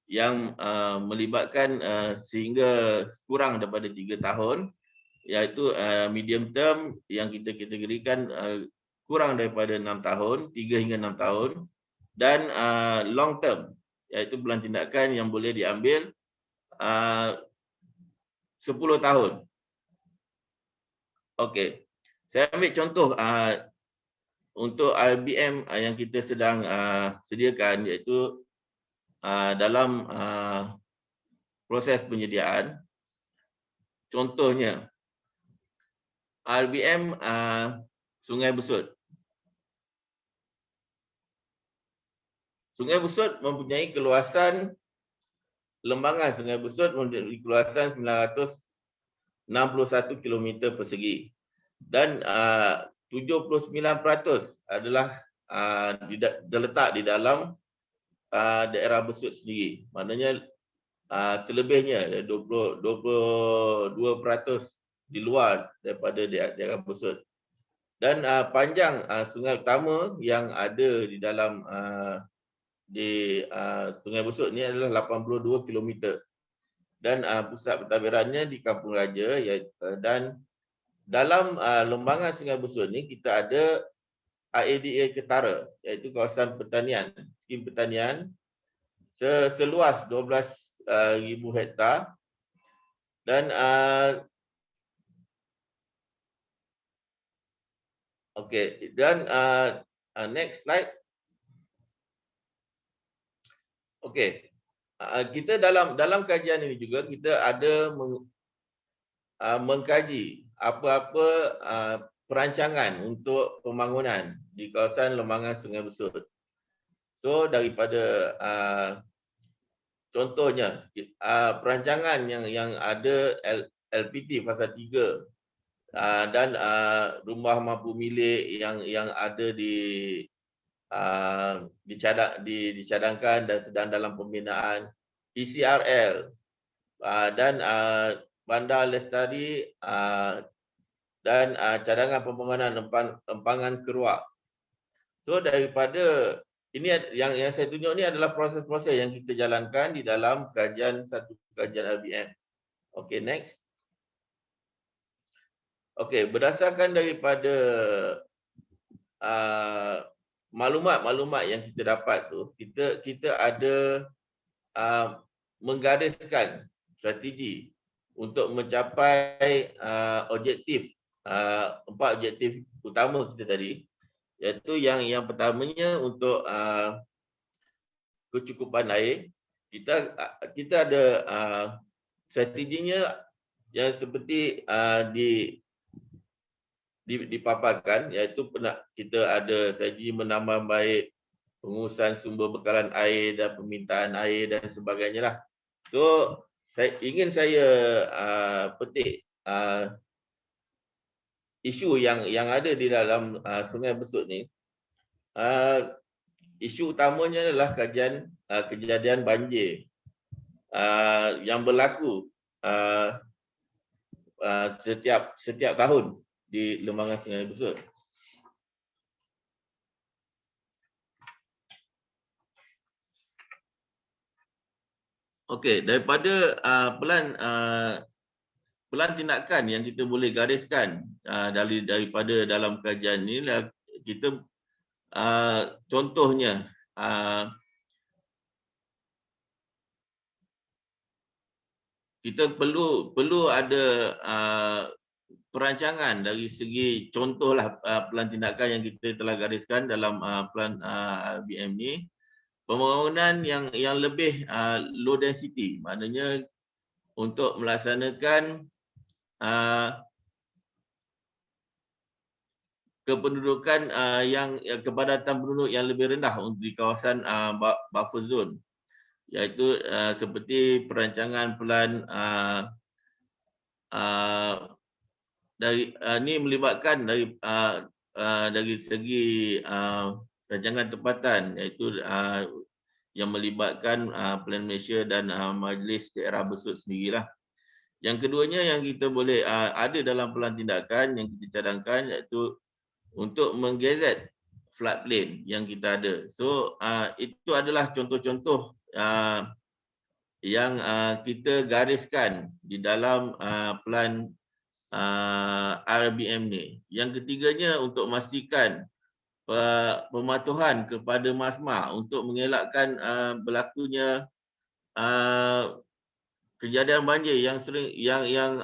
yang melibatkan sehingga kurang daripada 3 tahun, iaitu medium term yang kita kategorikan kurang daripada 6 tahun, 3 hingga 6 tahun, dan long term, iaitu pelan tindakan yang boleh diambil 10 tahun. Okey. Saya ambil contoh untuk RBM yang kita sedang sediakan, iaitu dalam proses penyediaan. Contohnya RBM Sungai Besut. Sungai Besut mempunyai keluasan, lembangan Sungai Besut mempunyai keluasan 961 km persegi, dan 79% adalah terletak di dalam daerah Besut sendiri. Maknanya selebihnya 22% di luar daripada daerah Besut. Dan panjang sungai utama yang ada di dalam Sungai Besut ni adalah 82 km. Dan pusat pentadbirannya di Kampung Raja, dan dalam lembangan Sungai Besut ni kita ada IADA Ketara, iaitu kawasan pertanian, skim pertanian seluas 12,000 hektar, dan okey, dan next slide. Okey. Kita dalam kajian ini juga kita ada mengkaji apa-apa perancangan untuk pembangunan di kawasan lembangan Sungai Besut. So daripada contohnya perancangan yang ada LPT fasa 3 dan rumah mampu milik yang ada dicadangkan dan sedang dalam pembinaan, ECRL, dan Bandar Lestari, dan cadangan pembangunan empangan keruak. So daripada ini yang saya tunjuk ni adalah proses-proses yang kita jalankan di dalam kajian RBM. Okey, next. Okey, berdasarkan daripada maklumat-maklumat yang kita dapat tu, kita ada menggariskan strategi untuk mencapai objektif, 4 objektif utama kita tadi, iaitu yang pertamanya untuk kecukupan air. Kita ada strateginya yang seperti dipaparkan, iaitu kita ada strategi menambah baik pengurusan sumber bekalan air dan permintaan air dan sebagainya lah. So saya petik isu yang ada di dalam Sungai Besut ni. Isu utamanya adalah kejadian banjir yang berlaku setiap tahun di lembangan Sungai Besut. Okey, daripada pelan tindakan yang kita boleh gariskan daripada dalam kajian ni, kita contohnya kita perlu ada perancangan dari segi contohlah pelan tindakan yang kita telah gariskan dalam pelan BM ni. Pembangunan yang lebih low density, maknanya untuk melaksanakan kependudukan yang kepadatan penduduk yang lebih rendah di kawasan buffer zone, iaitu seperti perancangan pelan dari ini melibatkan dari segi rancangan tempatan, iaitu yang melibatkan Plan Malaysia dan Majlis Daerah Besut sendirilah. Yang keduanya yang kita boleh ada dalam pelan tindakan yang kita cadangkan, iaitu untuk menggazet floodplain yang kita ada. So itu adalah contoh-contoh yang kita gariskan di dalam pelan RBM ni. Yang ketiganya untuk memastikan pematuhan kepada MASMA untuk mengelakkan berlakunya kejadian banjir yang sering yang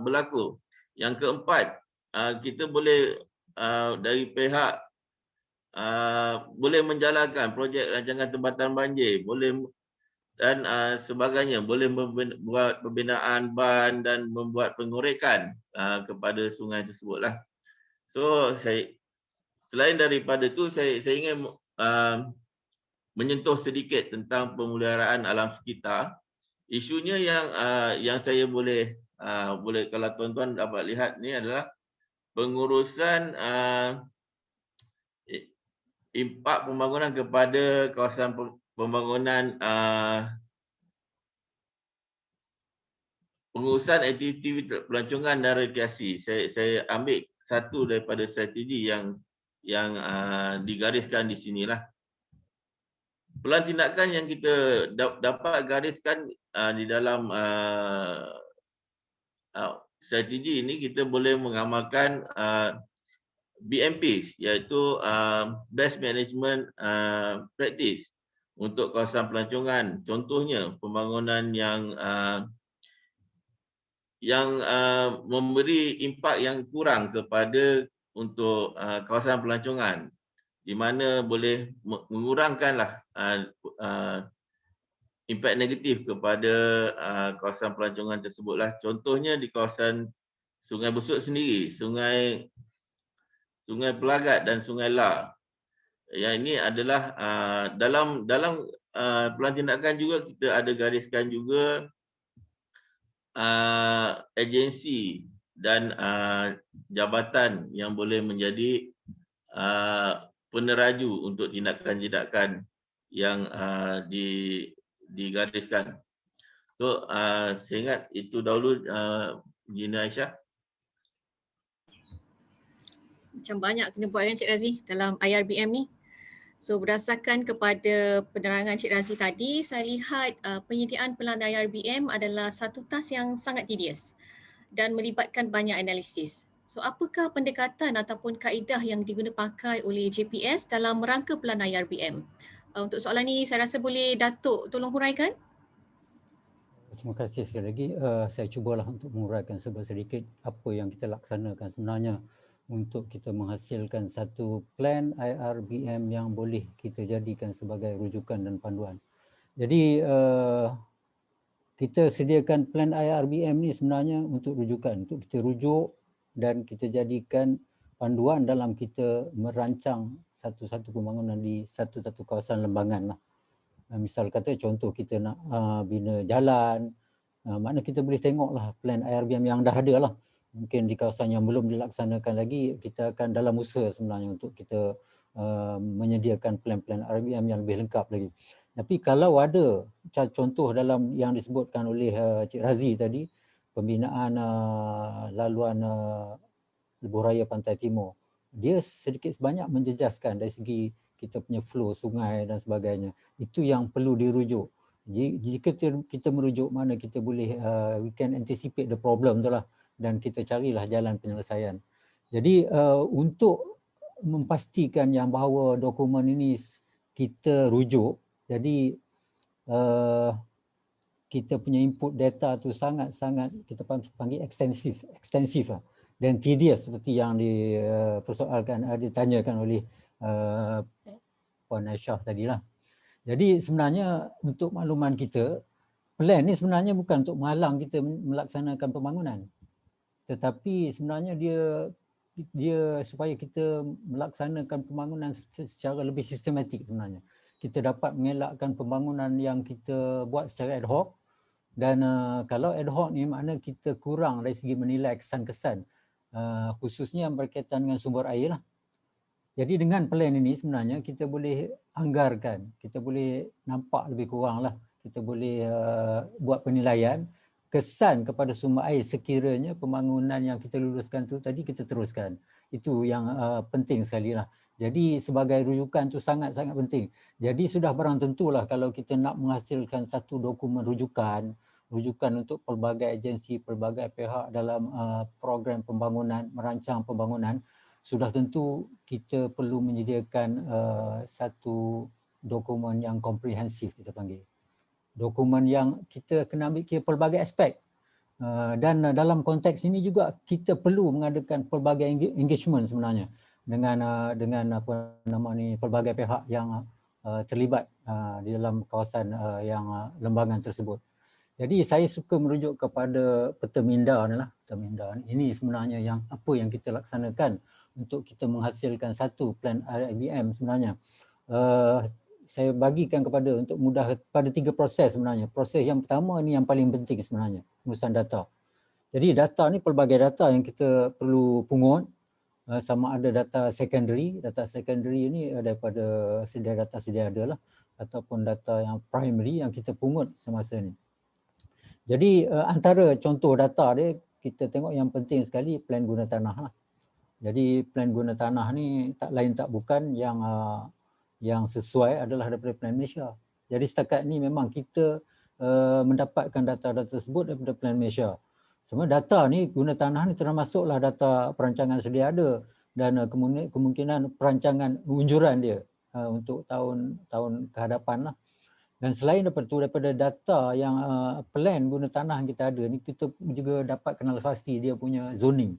berlaku. Yang keempat, kita boleh dari pihak boleh menjalankan projek rancangan tempatan banjir, boleh dan sebagainya, boleh membuat pembinaan ban dan membuat pengorekan kepada sungai tersebutlah. So selain daripada itu, saya ingin menyentuh sedikit tentang pemeliharaan alam sekitar. Isunya yang saya boleh kalau tuan-tuan dapat lihat ni adalah pengurusan impak pembangunan kepada kawasan pembangunan pengurusan aktiviti pelancongan dan rekreasi. Saya ambil satu daripada strategi yang digariskan di sinilah. Pelan tindakan yang kita dapat gariskan di dalam strategi ini, kita boleh mengamalkan BMPs, iaitu Best Management Practice untuk kawasan pelancongan. Contohnya pembangunan yang memberi impak yang kurang kepada untuk kawasan pelancongan, di mana boleh mengurangkanlah impak negatif kepada kawasan pelancongan tersebutlah. Contohnya di kawasan Sungai Besut sendiri, Sungai Pelagat dan Sungai La. Yang ini adalah dalam pelan tindakan juga kita ada gariskan juga agensi dan jabatan yang boleh menjadi peneraju untuk tindakan-tindakan yang digariskan. So saya ingat itu dahulu, Engineer Aisyah. Macam banyak kena buat kan Cik Razi dalam IRBM ni. So berdasarkan kepada penerangan Cik Razi tadi, saya lihat penyediaan pelan IRBM adalah satu task yang sangat tedious dan melibatkan banyak analisis. So apakah pendekatan ataupun kaedah yang diguna pakai oleh JPS dalam merangka pelan IRBM? Untuk soalan ni saya rasa boleh Datuk tolong huraikan. Terima kasih sekali lagi. Saya cubalah untuk menguraikan sedikit apa yang kita laksanakan sebenarnya untuk kita menghasilkan satu plan IRBM yang boleh kita jadikan sebagai rujukan dan panduan. Jadi kita sediakan plan IRBM ni sebenarnya untuk rujukan, untuk kita rujuk dan kita jadikan panduan dalam kita merancang satu-satu pembangunan di satu-satu kawasan lembangan lah. Misal kata contoh kita nak bina jalan, makna kita boleh tengoklah plan IRBM yang dah ada lah. Mungkin di kawasan yang belum dilaksanakan lagi, kita akan dalam usaha sebenarnya untuk kita menyediakan plan-plan IRBM yang lebih lengkap lagi. Tapi kalau ada contoh dalam yang disebutkan oleh Cik Razi tadi, pembinaan laluan lebuh raya Pantai Timur, dia sedikit sebanyak menjejaskan dari segi kita punya flow sungai dan sebagainya. Itu yang perlu dirujuk. Jika kita merujuk mana kita boleh we can anticipate the problem tu lah, dan kita carilah jalan penyelesaian. Jadi untuk memastikan yang bahawa dokumen ini kita rujuk, jadi kita punya input data tu sangat-sangat kita panggil ekstensif lah, dan tedious seperti yang dipersoalkan, ditanyakan oleh Puan Aisyah tadilah. Jadi sebenarnya untuk makluman kita, plan ni sebenarnya bukan untuk menghalang kita melaksanakan pembangunan, tetapi sebenarnya dia supaya kita melaksanakan pembangunan secara lebih sistematik sebenarnya. Kita dapat mengelakkan pembangunan yang kita buat secara ad hoc, dan kalau ad hoc ni makna kita kurang dari segi menilai kesan-kesan, khususnya berkaitan dengan sumber air lah. Jadi dengan plan ini sebenarnya kita boleh anggarkan, kita boleh nampak lebih kurang lah, kita boleh buat penilaian kesan kepada sumber air sekiranya pembangunan yang kita luluskan tu tadi kita teruskan. Itu yang penting sekali lah. Jadi sebagai rujukan tu sangat-sangat penting. Jadi sudah barang tentulah kalau kita nak menghasilkan satu dokumen rujukan untuk pelbagai agensi, pelbagai pihak dalam program pembangunan, merancang pembangunan, sudah tentu kita perlu menyediakan satu dokumen yang komprehensif, kita panggil. Dokumen yang kita kena ambil kira pelbagai aspek. Dan dalam konteks ini juga kita perlu mengadakan pelbagai engagement sebenarnya dengan apa nama ni, pelbagai pihak yang terlibat di dalam kawasan yang lembagan tersebut. Jadi saya suka merujuk kepada peta minda ni lah. Peta minda ni. Ini sebenarnya yang apa yang kita laksanakan untuk kita menghasilkan satu plan RIBM sebenarnya. Saya bagikan untuk mudah pada 3 proses sebenarnya. Proses yang pertama ni yang paling penting sebenarnya, pengurusan data. Jadi data ni pelbagai data yang kita perlu pungut, sama ada data secondary ini daripada sedia ada lah, ataupun data yang primary yang kita pungut semasa ni. Jadi antara contoh data dia, kita tengok yang penting sekali plan guna tanah lah. Jadi plan guna tanah ni tak lain tak bukan yang sesuai adalah daripada Plan Malaysia. Jadi setakat ni memang kita mendapatkan data-data tersebut daripada Plan Malaysia. Semua data ni guna tanah ni termasuklah data perancangan sedia ada, dan kemungkinan perancangan unjuran dia untuk tahun kehadapan lah. Dan selain daripada data yang plan guna tanah yang kita ada ni, kita juga dapat kenal pasti dia punya zoning.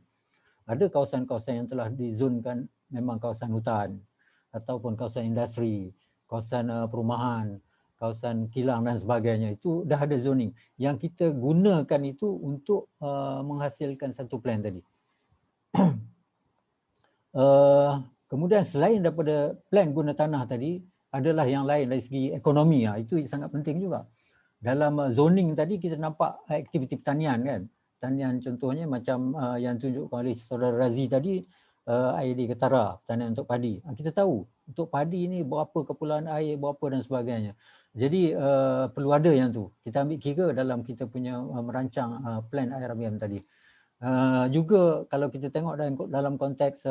Ada kawasan-kawasan yang telah dizonkan memang kawasan hutan ataupun kawasan industri, kawasan perumahan, kawasan kilang dan sebagainya. Itu dah ada zoning. Yang kita gunakan itu untuk menghasilkan satu plan tadi. Kemudian selain daripada plan guna tanah tadi, adalah yang lain dari segi ekonomi. Itu sangat penting juga. Dalam zoning tadi kita nampak aktiviti pertanian kan. Pertanian contohnya macam yang tunjukkan oleh Saudara Razi tadi, air di Ketara, pertanian untuk padi. Kita tahu untuk padi ni berapa keperluan air, berapa dan sebagainya. Jadi perlu ada yang tu. Kita ambil kira dalam kita punya merancang plan RIBM tadi. Juga kalau kita tengok dalam konteks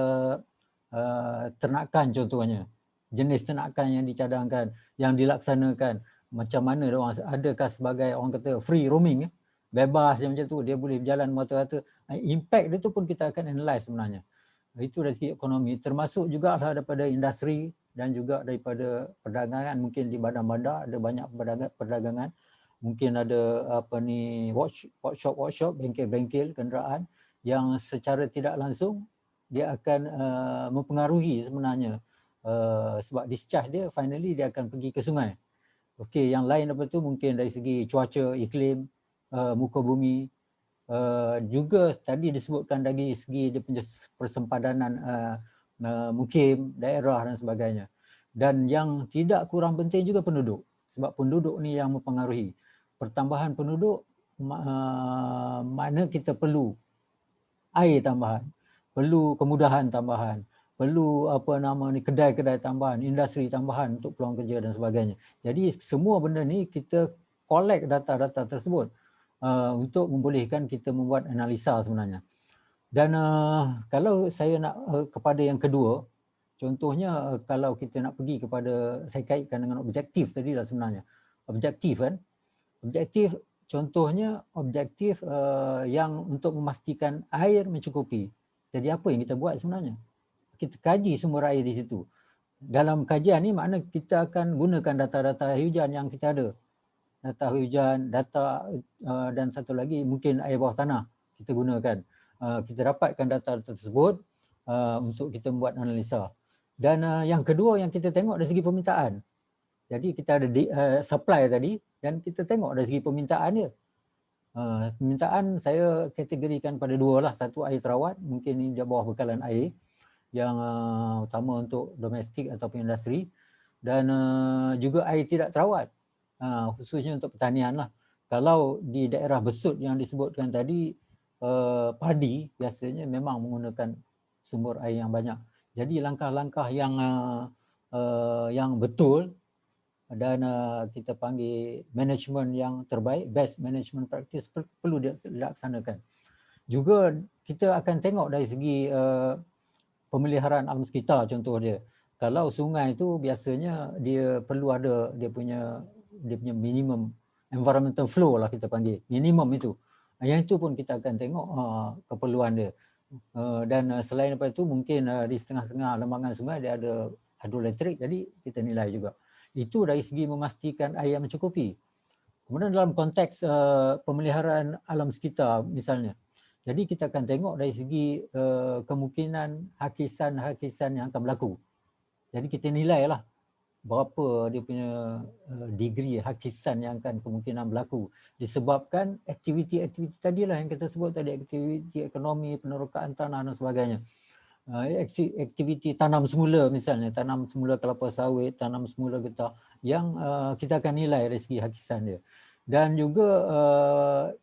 ternakan contohnya, jenis ternakan yang dicadangkan, yang dilaksanakan, macam mana orang, adakah sebagai orang kata free roaming, bebas macam tu, dia boleh berjalan merata-rata. Impact dia tu pun kita akan analyse sebenarnya. Itu dari segi ekonomi, termasuk juga daripada industri dan juga daripada perdagangan. Mungkin di bandar-bandar ada banyak perdagangan, mungkin ada workshop, bengkel-bengkel kenderaan yang secara tidak langsung dia akan mempengaruhi sebenarnya. Sebab discharge dia finally dia akan pergi ke sungai. Okey, yang lain apa tu mungkin dari segi cuaca, iklim, muka bumi, juga tadi disebutkan dari segi dia punya persempadanan mukim, daerah dan sebagainya. Dan yang tidak kurang penting juga penduduk. Sebab penduduk ni yang mempengaruhi. Pertambahan penduduk makna kita perlu air tambahan, perlu kemudahan tambahan, perlu kedai-kedai tambahan, industri tambahan untuk peluang kerja dan sebagainya. Jadi semua benda ni kita collect data-data tersebut untuk membolehkan kita membuat analisa sebenarnya. Dan kalau saya nak kepada yang kedua, contohnya kalau kita nak pergi kepada, saya kaitkan dengan objektif tadi lah sebenarnya. Objektif kan, Objektif contohnya objektif yang untuk memastikan air mencukupi. Jadi apa yang kita buat sebenarnya? Kita kaji sumber air di situ. Dalam kajian ni makna kita akan gunakan data-data hujan yang kita ada. Data hujan, data dan satu lagi mungkin air bawah tanah kita gunakan. Kita dapatkan data tersebut untuk kita buat analisa. Dan yang kedua yang kita tengok dari segi permintaan. Jadi kita ada supply tadi dan kita tengok dari segi permintaan dia. Permintaan saya kategorikan pada dua lah. Satu air terawat, mungkin ini di bawah bekalan air yang utama untuk domestik ataupun industri, dan juga air tidak terawat, khususnya untuk pertanian lah. Kalau di daerah besut yang disebutkan tadi, padi biasanya memang menggunakan sumber air yang banyak. Jadi langkah-langkah yang betul dan kita panggil management yang terbaik, best management practice perlu dilaksanakan. Juga kita akan tengok dari segi pemeliharaan alam sekitar contoh dia. Kalau sungai itu biasanya dia perlu ada dia punya minimum environmental flow lah kita panggil. Minimum itu. Yang itu pun kita akan tengok keperluan dia. Dan selain daripada itu mungkin di setengah-setengah lembangan sungai dia ada hidroelektrik, jadi kita nilai juga. Itu dari segi memastikan air yang mencukupi. Kemudian dalam konteks pemeliharaan alam sekitar misalnya. Jadi kita akan tengok dari segi kemungkinan hakisan yang akan berlaku. Jadi kita nilailah berapa dia punya degree hakisan yang akan kemungkinan berlaku disebabkan aktiviti-aktiviti tadilah yang kita sebut tadi, aktiviti ekonomi, penerokaan tanah dan sebagainya. Aktiviti tanam semula misalnya, tanam semula kelapa sawit, tanam semula getah yang kita akan nilai dari segi hakisan dia. Dan juga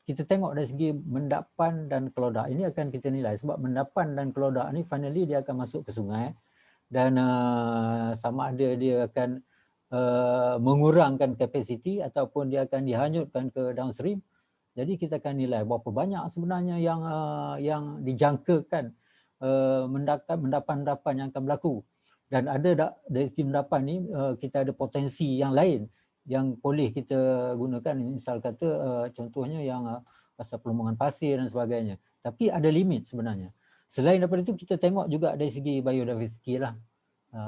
kita tengok dari segi mendapan dan kelodak. Ini akan kita nilai sebab mendapan dan kelodak ni finally dia akan masuk ke sungai dan sama ada dia akan mengurangkan kapasiti ataupun dia akan dihanyutkan ke downstream. Jadi kita akan nilai berapa banyak sebenarnya yang dijangkakan mendapan yang akan berlaku. Dan ada dari segi mendapan ni kita ada potensi yang lain yang boleh kita gunakan, misal kata contohnya yang pasal pelembungan pasir dan sebagainya. Tapi ada limit sebenarnya. Selain daripada itu kita tengok juga dari segi biodiversity lah,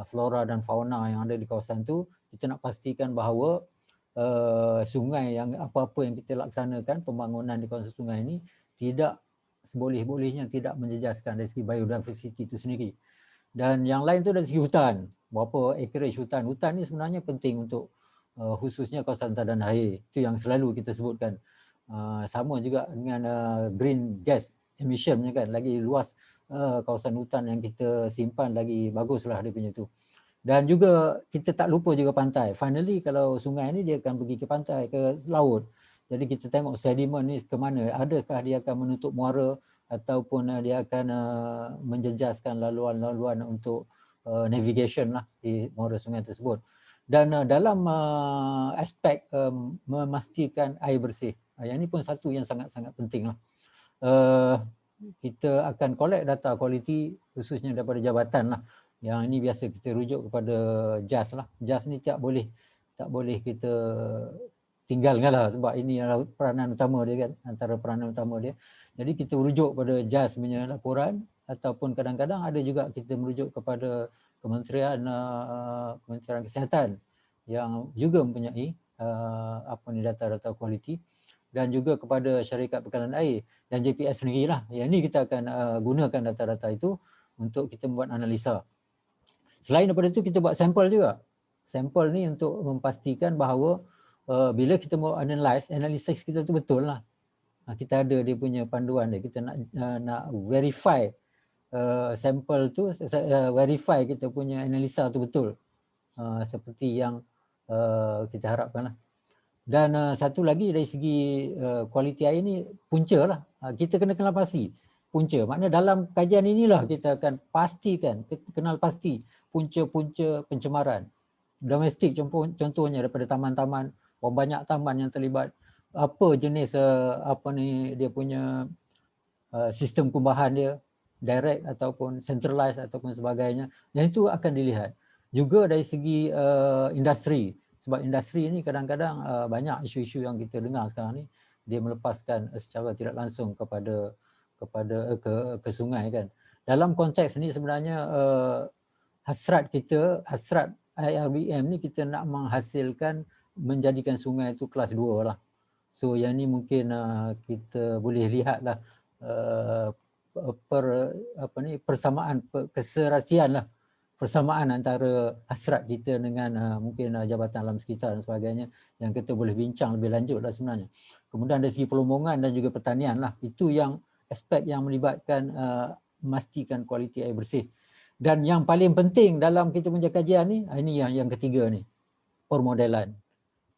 flora dan fauna yang ada di kawasan tu. Kita nak pastikan bahawa sungai yang apa-apa yang kita laksanakan pembangunan di kawasan sungai ini tidak seboleh-bolehnya tidak menjejaskan dari segi biodiversity itu sendiri. Dan yang lain tu dari segi hutan, berapa acreage hutan. Hutan ni sebenarnya penting untuk khususnya kawasan hutan dan air. Itu yang selalu kita sebutkan. Sama juga dengan green gas emission kan, lagi luas kawasan hutan yang kita simpan lagi baguslah dia punya tu. Dan juga kita tak lupa juga pantai. Finally kalau sungai ni dia akan pergi ke pantai, ke laut. Jadi kita tengok sedimen ni ke mana. Adakah dia akan menutup muara ataupun dia akan menjejaskan laluan-laluan untuk navigation lah di muara sungai tersebut. Dan dalam aspek memastikan air bersih, yang ini pun satu yang sangat-sangat penting lah. Kita akan collect data kualiti khususnya daripada jabatan lah. Yang ini biasa kita rujuk kepada JAS lah. JAS ni tak boleh kita tinggalkan lah sebab ini adalah peranan utama dia kan, antara peranan utama dia. Jadi kita rujuk pada JAS punya laporan ataupun kadang-kadang ada juga kita merujuk kepada Kementerian Kesihatan yang juga mempunyai data-data kualiti, dan juga kepada syarikat bekalan air dan JPS sendiri lah. Yang ini kita akan gunakan data-data itu untuk kita buat analisa. Selain daripada itu kita buat sampel juga. Sampel ni untuk memastikan bahawa bila kita mau analisis kita tu betul lah. Kita ada dia punya panduan dia. Kita nak verify sampel tu, verify kita punya analisa tu betul. Seperti yang kita harapkan lah. Dan satu lagi dari segi kualiti air ni punca lah. Kita kena kenal pasti punca. Maknanya dalam kajian inilah kita akan pastikan, kenal pasti punca-punca pencemaran. Domestik contohnya daripada taman-taman, banyak taman yang terlibat. Apa jenis dia punya sistem kumbahan dia, direct ataupun centralized ataupun sebagainya. Yang itu akan dilihat. Juga dari segi industri. Sebab industri ni kadang-kadang banyak isu-isu yang kita dengar sekarang ni, dia melepaskan secara tidak langsung kepada ke sungai kan. Dalam konteks ni sebenarnya hasrat IRBM ni kita nak menghasilkan menjadikan sungai itu kelas 2 lah. So yang ni mungkin kita boleh lihatlah persamaan keserasian lah, persamaan antara hasrat kita dengan mungkin Jabatan Alam Sekitar dan sebagainya yang kita boleh bincang lebih lanjut lah sebenarnya. Kemudian dari segi perlombongan dan juga pertanian lah, itu yang aspek yang melibatkan memastikan kualiti air bersih. Dan yang paling penting dalam kita punya kajian ni, ini yang ketiga ni, permodelan.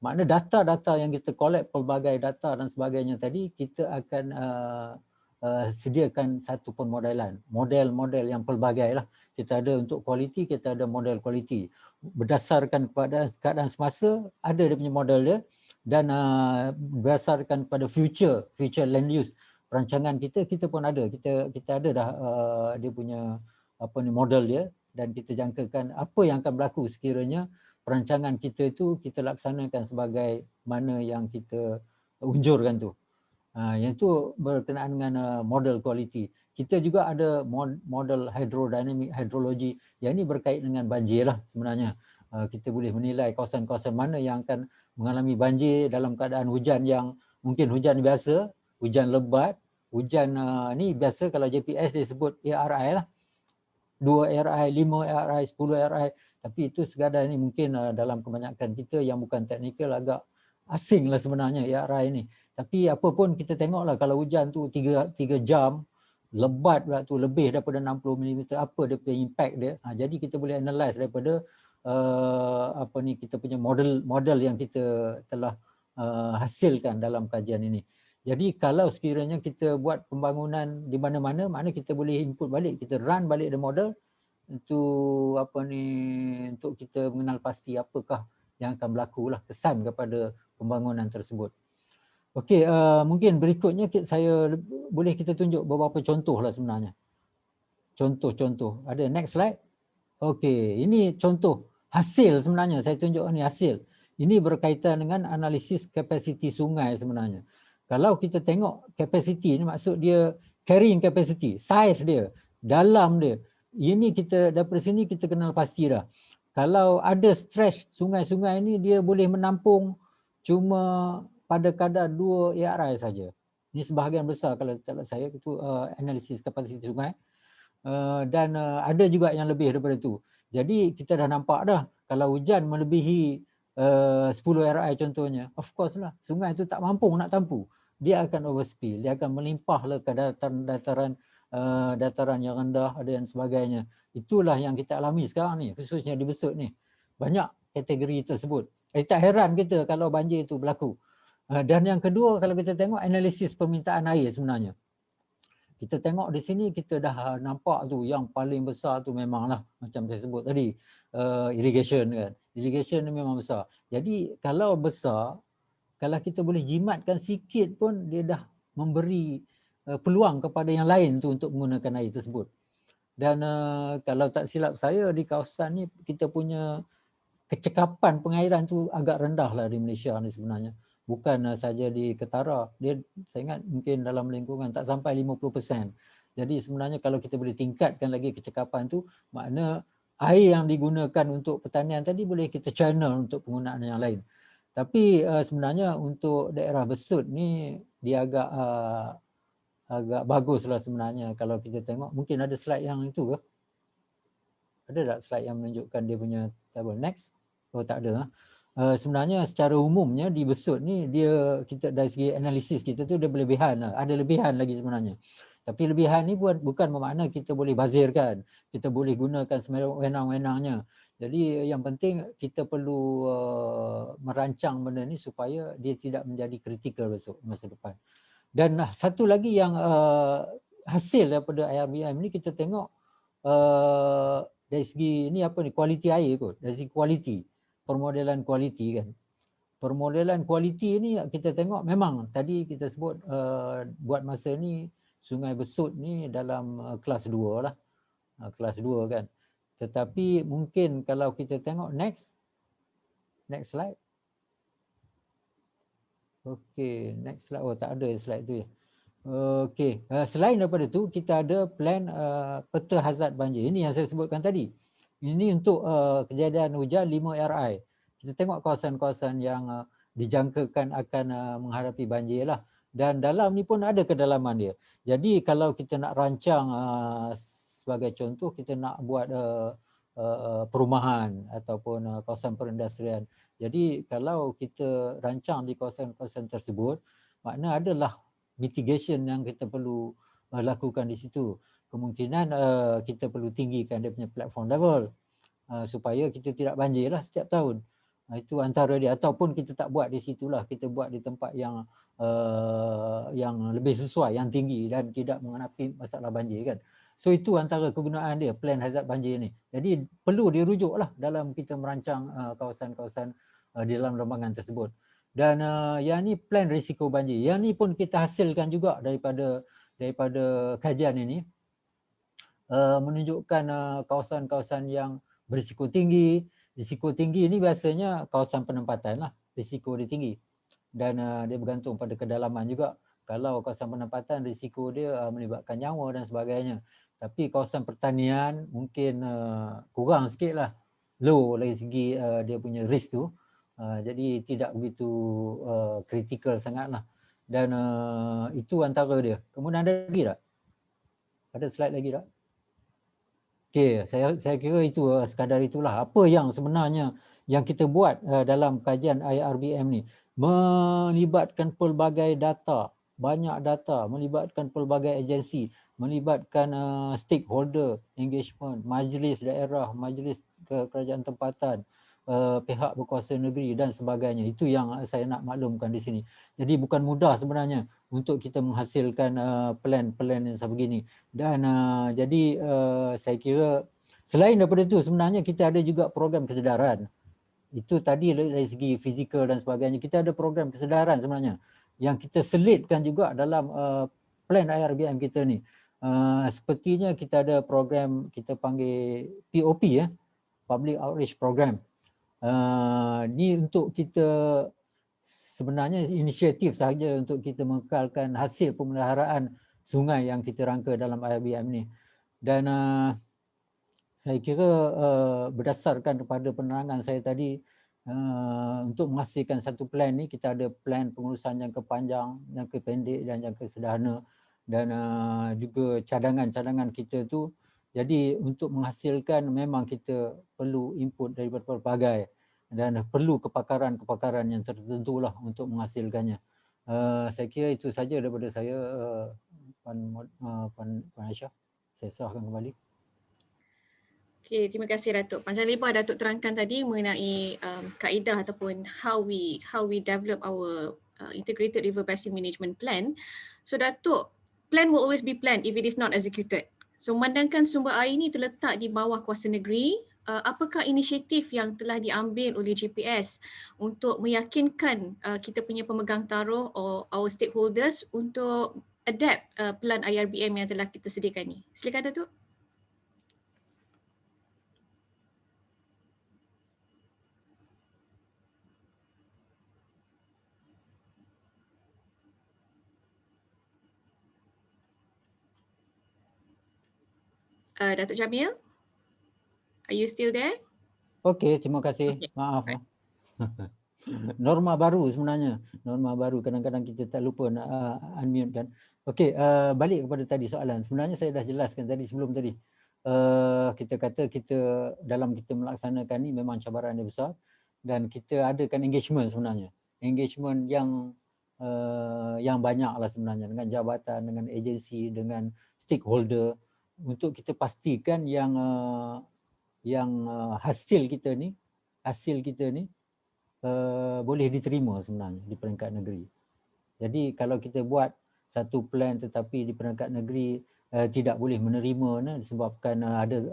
Makna data-data yang kita collect, pelbagai data dan sebagainya tadi, kita akan sediakan satu permodelan, model-model yang pelbagai lah. Kita ada untuk kualiti, kita ada model kualiti. Berdasarkan kepada keadaan semasa, ada dia punya model dia, dan berdasarkan pada future land use, perancangan kita pun ada. Kita ada dah dia punya model dia, dan kita jangkakan apa yang akan berlaku sekiranya perancangan kita itu kita laksanakan sebagai mana yang kita unjurkan tu. Yang tu berkenaan dengan model kualiti. Kita juga ada model hidrodinamik, hidrologi. Yang ini berkait dengan banjir lah sebenarnya. Kita boleh menilai kawasan-kawasan mana yang akan mengalami banjir dalam keadaan hujan yang mungkin hujan biasa, hujan lebat, hujan ni biasa kalau JPS dia sebut ARI lah. 2 ARI, 5 ARI, 10 ARI. Tapi itu sekadar ni mungkin dalam kebanyakan kita yang bukan teknikal agak asing lah sebenarnya ARI ni. Tapi apa pun kita tengoklah kalau hujan tu 3 jam, lebat pula tu lebih daripada 60 mm, apa dia punya impact dia. Jadi kita boleh analyse daripada kita punya model yang kita telah hasilkan dalam kajian ini. Jadi kalau sekiranya kita buat pembangunan di mana-mana, maknanya kita boleh input balik, kita run balik the model untuk untuk kita mengenal pasti apakah yang akan berlaku lah, kesan kepada pembangunan tersebut. Okey, mungkin berikutnya boleh kita tunjuk beberapa contoh lah sebenarnya. Contoh-contoh. Ada next slide. Okey, ini contoh hasil sebenarnya, saya tunjuk ni hasil. Ini berkaitan dengan analisis kapasiti sungai sebenarnya. Kalau kita tengok capacity ni maksud dia carrying capacity, size dia, dalam dia. Ini kita daripada sini kita kenal pasti dah. Kalau ada stretch sungai-sungai ni dia boleh menampung cuma pada kadar 2 ARI saja. Ini sebahagian besar kalau tak saya itu analisis kapasiti sungai. Dan ada juga yang lebih daripada itu. Jadi kita dah nampak dah kalau hujan melebihi 10 RI contohnya, of course lah sungai itu tak mampu nak tampu. Dia akan overspill, dia akan melimpah ke dataran yang rendah dan sebagainya. Itulah yang kita alami sekarang ni, khususnya di Besut ni. Banyak kategori tersebut. Tak heran kita kalau banjir itu berlaku. Dan yang kedua, kalau kita tengok analisis permintaan air sebenarnya. Kita tengok di sini kita dah nampak tu yang paling besar tu memanglah macam saya sebut tadi, irrigation kan. Irrigation ni memang besar. Jadi kalau besar, kalau kita boleh jimatkan sikit pun dia dah memberi peluang kepada yang lain tu untuk menggunakan air tersebut. Dan kalau tak silap saya di kawasan ni kita punya kecekapan pengairan tu agak rendah lah di Malaysia ni sebenarnya. Bukan saja di Ketara, dia saya ingat mungkin dalam lingkungan tak sampai 50%. Jadi sebenarnya kalau kita boleh tingkatkan lagi kecekapan tu, makna air yang digunakan untuk pertanian tadi boleh kita channel untuk penggunaan yang lain. Tapi sebenarnya untuk daerah Besut ni dia agak baguslah sebenarnya kalau kita tengok. Mungkin ada slide yang itu ke? Ada tak slide yang menunjukkan dia punya table? Next. Oh tak ada. Sebenarnya secara umumnya di Besut ni kita dari segi analisis kita tu dia berlebihan lah. Ada lebihan lagi sebenarnya. Tapi lebihan ni bukan bermakna kita boleh bazirkan. Kita boleh gunakan sewenang-wenangnya. Jadi yang penting kita perlu merancang benda ni supaya dia tidak menjadi kritikal besok masa depan. Dan satu lagi yang hasil daripada IRBM ni kita tengok dari segi ni kualiti air kot. Dari segi kualiti, permodelan kualiti kan. Permodelan kualiti ni kita tengok memang tadi kita sebut buat masa ni Sungai Besut ni dalam kelas 2 lah. Kelas 2 kan. Tetapi mungkin kalau kita tengok next Next slide. Okey, next slide. Oh, tak ada slide tu ya. Okey, selain daripada tu kita ada plan peta hazard banjir. Ini yang saya sebutkan tadi. Ini untuk kejadian hujan 5 RI. Kita tengok kawasan-kawasan yang dijangkakan akan menghadapi banjir lah. Dan dalam ni pun ada kedalaman dia. Jadi kalau kita nak rancang sebagai contoh, kita nak buat perumahan ataupun kawasan perindustrian. Jadi kalau kita rancang di kawasan-kawasan tersebut, makna adalah mitigation yang kita perlu lakukan di situ. Kemungkinan kita perlu tinggikan dia punya platform level supaya kita tidak banjir lah setiap tahun. Itu antara dia. Ataupun kita tak buat di situlah, kita buat di tempat yang lebih sesuai, yang tinggi dan tidak menghadapi masalah banjir kan. So itu antara kegunaan dia, plan hazard banjir ni. Jadi perlu dirujuklah dalam kita merancang kawasan-kawasan di dalam rombangan tersebut. Dan yang ni plan risiko banjir. Yang ni pun kita hasilkan juga daripada kajian ini. Menunjukkan kawasan-kawasan yang berisiko tinggi. Risiko tinggi ni biasanya kawasan penempatan lah. Risiko dia tinggi. Dan dia bergantung pada kedalaman juga. Kalau kawasan penempatan risiko dia melibatkan nyawa dan sebagainya. Tapi kawasan pertanian mungkin kurang sikit lah. Low dari segi dia punya risk tu. Jadi tidak begitu kritikal sangatlah. Dan itu antara dia. Kemudian ada lagi tak? Ada slide lagi tak? Okey, saya kira itu sekadar itulah. Apa yang sebenarnya yang kita buat dalam kajian IRBM ni. Melibatkan pelbagai data. Banyak data. Melibatkan pelbagai agensi. Melibatkan stakeholder engagement, majlis daerah, majlis kerajaan tempatan, pihak berkuasa negeri dan sebagainya. Itu yang saya nak maklumkan di sini. Jadi bukan mudah sebenarnya untuk kita menghasilkan plan-plan yang sebegini. Dan jadi saya kira selain daripada itu sebenarnya kita ada juga program kesedaran. Itu tadi dari segi fizikal dan sebagainya. Kita ada program kesedaran sebenarnya yang kita selitkan juga dalam plan IRBM kita ni. Sepertinya kita ada program kita panggil POP ya, Public Outreach Program. Ni untuk kita sebenarnya inisiatif sahaja untuk kita mengekalkan hasil pemeliharaan sungai yang kita rangka dalam IRBM ni. Dan saya kira berdasarkan kepada penerangan saya tadi, untuk menghasilkan satu plan ni kita ada plan pengurusan jangka panjang, jangka pendek dan jangka sederhana. Dan juga cadangan-cadangan kita tu. Jadi untuk menghasilkan memang kita perlu input daripada pelbagai dan perlu kepakaran-kepakaran yang tertentu lah untuk menghasilkannya. Saya kira itu saja daripada saya, Puan Aisyah. Saya serahkan kembali. Okey, terima kasih Datuk. Panjang lebar Datuk terangkan tadi mengenai kaedah ataupun how we develop our integrated river basin management plan. So Datuk, plan will always be planned if it is not executed. So memandangkan sumber air ini terletak di bawah kuasa negeri, apakah inisiatif yang telah diambil oleh GPS untuk meyakinkan kita punya pemegang taruh or our stakeholders untuk adapt plan IRBM yang telah kita sediakan ni? Silakan Datuk. Datuk Jamil, are you still there? Okey, terima kasih. Okay. Maaf. Right. Norma baru sebenarnya. Norma baru, kadang-kadang kita tak lupa nak unmute kan. Okey, balik kepada tadi soalan. Sebenarnya saya dah jelaskan tadi sebelum tadi. Kita kata kita dalam kita melaksanakan ni memang cabaran yang besar dan kita adakan engagement sebenarnya. Engagement yang banyak lah sebenarnya dengan jabatan, dengan agensi, dengan stakeholder untuk kita pastikan yang hasil kita ni boleh diterima sebenarnya di peringkat negeri. Jadi kalau kita buat satu plan tetapi di peringkat negeri tidak boleh menerima disebabkan ada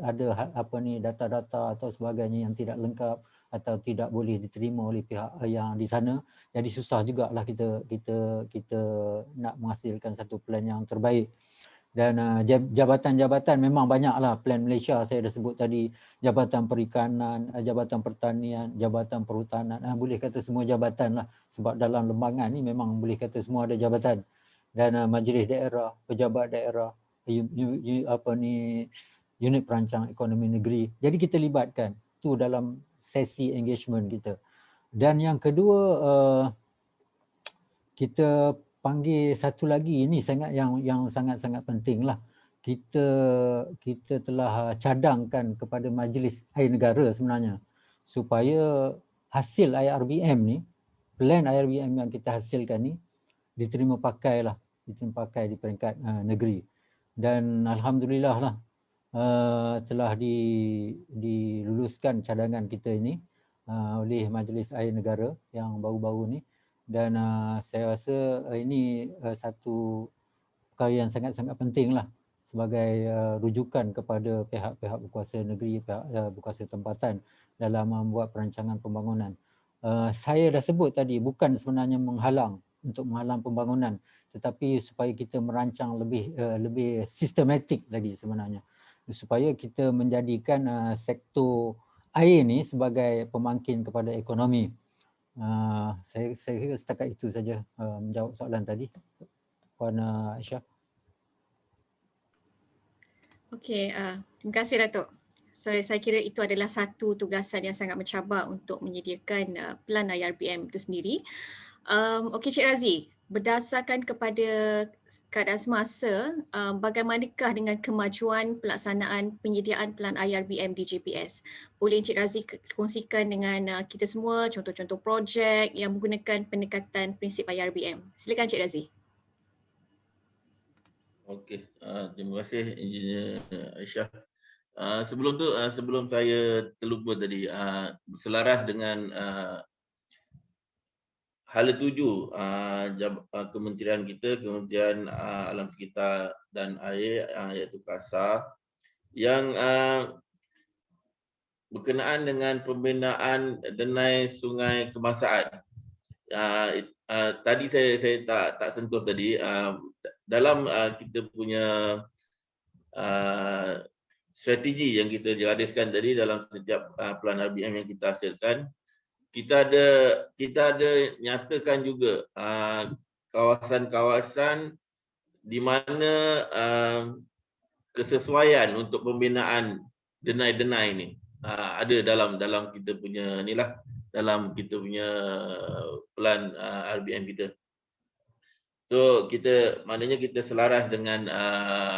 data-data atau sebagainya yang tidak lengkap atau tidak boleh diterima oleh pihak yang di sana, jadi susah jugalah kita nak menghasilkan satu plan yang terbaik. Dan jabatan-jabatan memang banyaklah. Plan Malaysia saya dah sebut tadi, Jabatan Perikanan, Jabatan Pertanian, Jabatan Perhutanan, boleh kata semua jabatan lah, sebab dalam lembagaan ni memang boleh kata semua ada jabatan. Dan majlis daerah, pejabat daerah, unit perancang ekonomi negeri. Jadi kita libatkan tu dalam sesi engagement kita. Dan yang kedua, kita panggil satu lagi, ini sangat yang sangat-sangat penting lah. Kita telah cadangkan kepada Majlis Air Negara sebenarnya supaya hasil IRBM ni, plan IRBM yang kita hasilkan ni diterima pakai di peringkat negeri. Dan alhamdulillah lah telah diluluskan cadangan kita ini oleh Majlis Air Negara yang baru-baru ni. Dan saya rasa ini satu perkara yang sangat-sangat penting lah sebagai rujukan kepada pihak-pihak berkuasa negeri, pihak berkuasa tempatan dalam membuat perancangan pembangunan. Saya dah sebut tadi, bukan sebenarnya untuk menghalang pembangunan, tetapi supaya kita merancang lebih sistematik lagi sebenarnya, supaya kita menjadikan sektor air ni sebagai pemangkin kepada ekonomi. Saya kira setakat itu saja menjawab soalan tadi, Puan Aisyah. Okey, terima kasih Datuk. Saya kira itu adalah satu tugasan yang sangat mencabar untuk menyediakan plan IRBM itu sendiri. Okey Cik Razi, berdasarkan kepada keadaan semasa, bagaimanakah dengan kemajuan pelaksanaan penyediaan plan IRBM di JPS? Boleh Encik Razi kongsikan dengan kita semua contoh-contoh projek yang menggunakan pendekatan prinsip IRBM. Silakan Encik Razi. Okey, terima kasih Engineer Aisyah. Sebelum saya terlupa tadi, selaras dengan hala 7 kementerian kita, Kementerian Alam Sekitar dan Air, iaitu KASA, yang berkenaan dengan pembinaan denai sungai kebangsaan. Tadi saya tak sentuh tadi, dalam kita punya strategi yang kita gariskan tadi dalam setiap plan RBM yang kita hasilkan, kita ada nyatakan juga kawasan-kawasan di mana kesesuaian untuk pembinaan denai-denai ni ada dalam kita punya inilah, dalam kita punya plan RBM kita. So maknanya kita selaras dengan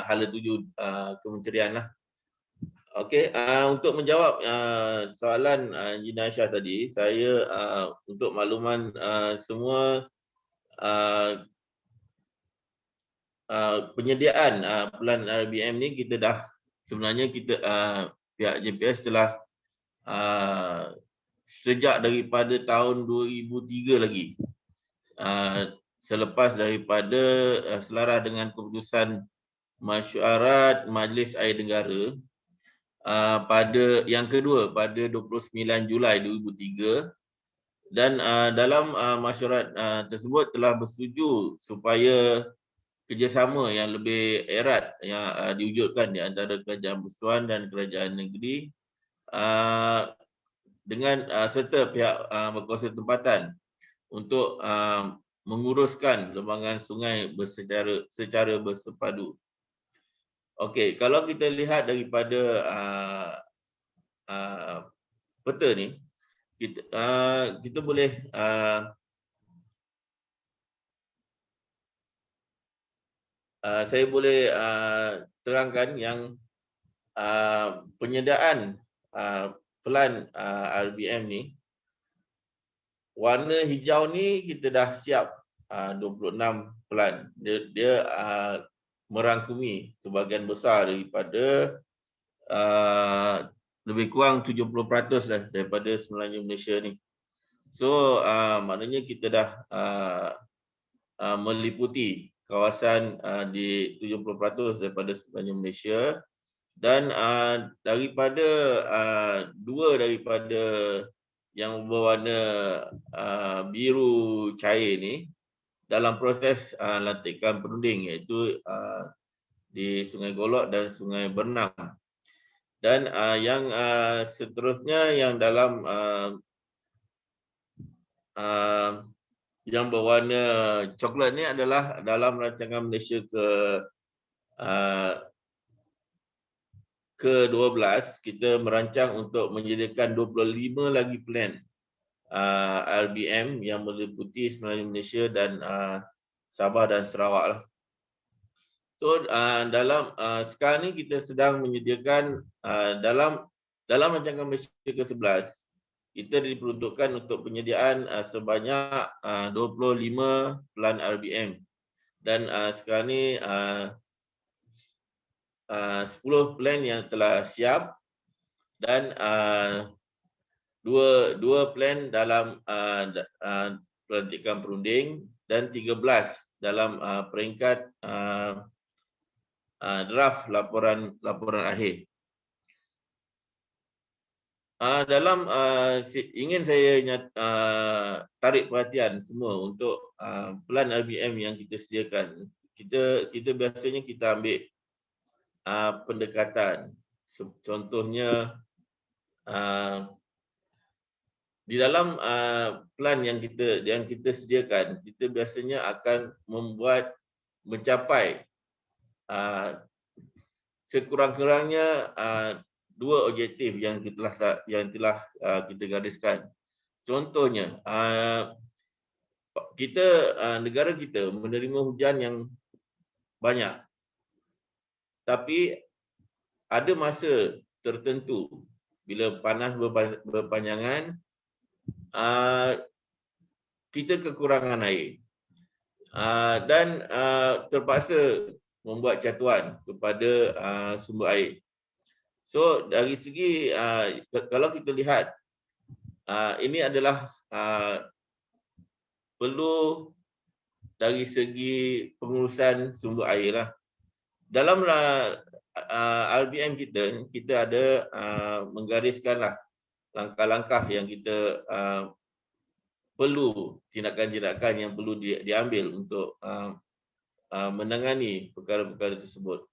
hala 7 kementerian lah. Okey, untuk menjawab soalan Engineer Aisyah tadi, saya untuk makluman semua penyediaan plan RBM ni sebenarnya pihak JPS telah sejak daripada tahun 2003 lagi, selepas daripada selaras dengan keputusan Mesyuarat Majlis Air Negara pada yang kedua pada 29 Julai 2003, dan dalam mesyuarat tersebut telah bersetuju supaya kerjasama yang lebih erat yang diwujudkan di antara kerajaan persekutuan dan kerajaan negeri dengan serta pihak berkuasa tempatan untuk menguruskan lembangan sungai secara bersepadu. Okey, kalau kita lihat daripada peta ni, kita boleh saya boleh terangkan yang penyediaan plan RBM ni, warna hijau ni kita dah siap 26 plan. Dia merangkumi sebahagian besar daripada lebih kurang 70% dah daripada semenanjung Malaysia ni. So maknanya kita dah meliputi kawasan di 70% daripada semenanjung Malaysia, dan daripada dua daripada yang berwarna biru cair ni dalam proses lantikan perunding, iaitu di Sungai Golok dan Sungai Bernam. Dan yang seterusnya yang dalam yang berwarna coklat ni adalah dalam rancangan Malaysia ke-12, kita merancang untuk menyediakan 25 lagi plan RBM yang meliputi semenanjung Malaysia dan Sabah dan Sarawak lah. So dalam sekarang ni kita sedang menyediakan dalam rancangan Malaysia ke-11, kita diperuntukkan untuk penyediaan sebanyak 25 pelan RBM, dan sekarang ni 10 plan yang telah siap, dan dua plan dalam pelantikan perunding, dan 13 dalam peringkat draft laporan akhir. Dalam ingin saya tarik perhatian semua untuk pelan RBM yang kita sediakan. Kita biasanya kita ambil pendekatan. Contohnya di dalam plan yang kita sediakan, kita biasanya akan mencapai sekurang-kurangnya dua objektif yang telah kita gariskan. Contohnya, negara kita menerima hujan yang banyak, tapi ada masa tertentu bila panas berpanjangan, kita kekurangan air, dan terpaksa membuat catuan kepada sumber air. So dari segi kalau kita lihat, ini adalah perlu dari segi pengurusan sumber air lah. Dalam RBM kita ada menggariskanlah langkah-langkah yang kita perlu, tindakan-tindakan yang perlu diambil untuk menangani perkara-perkara tersebut.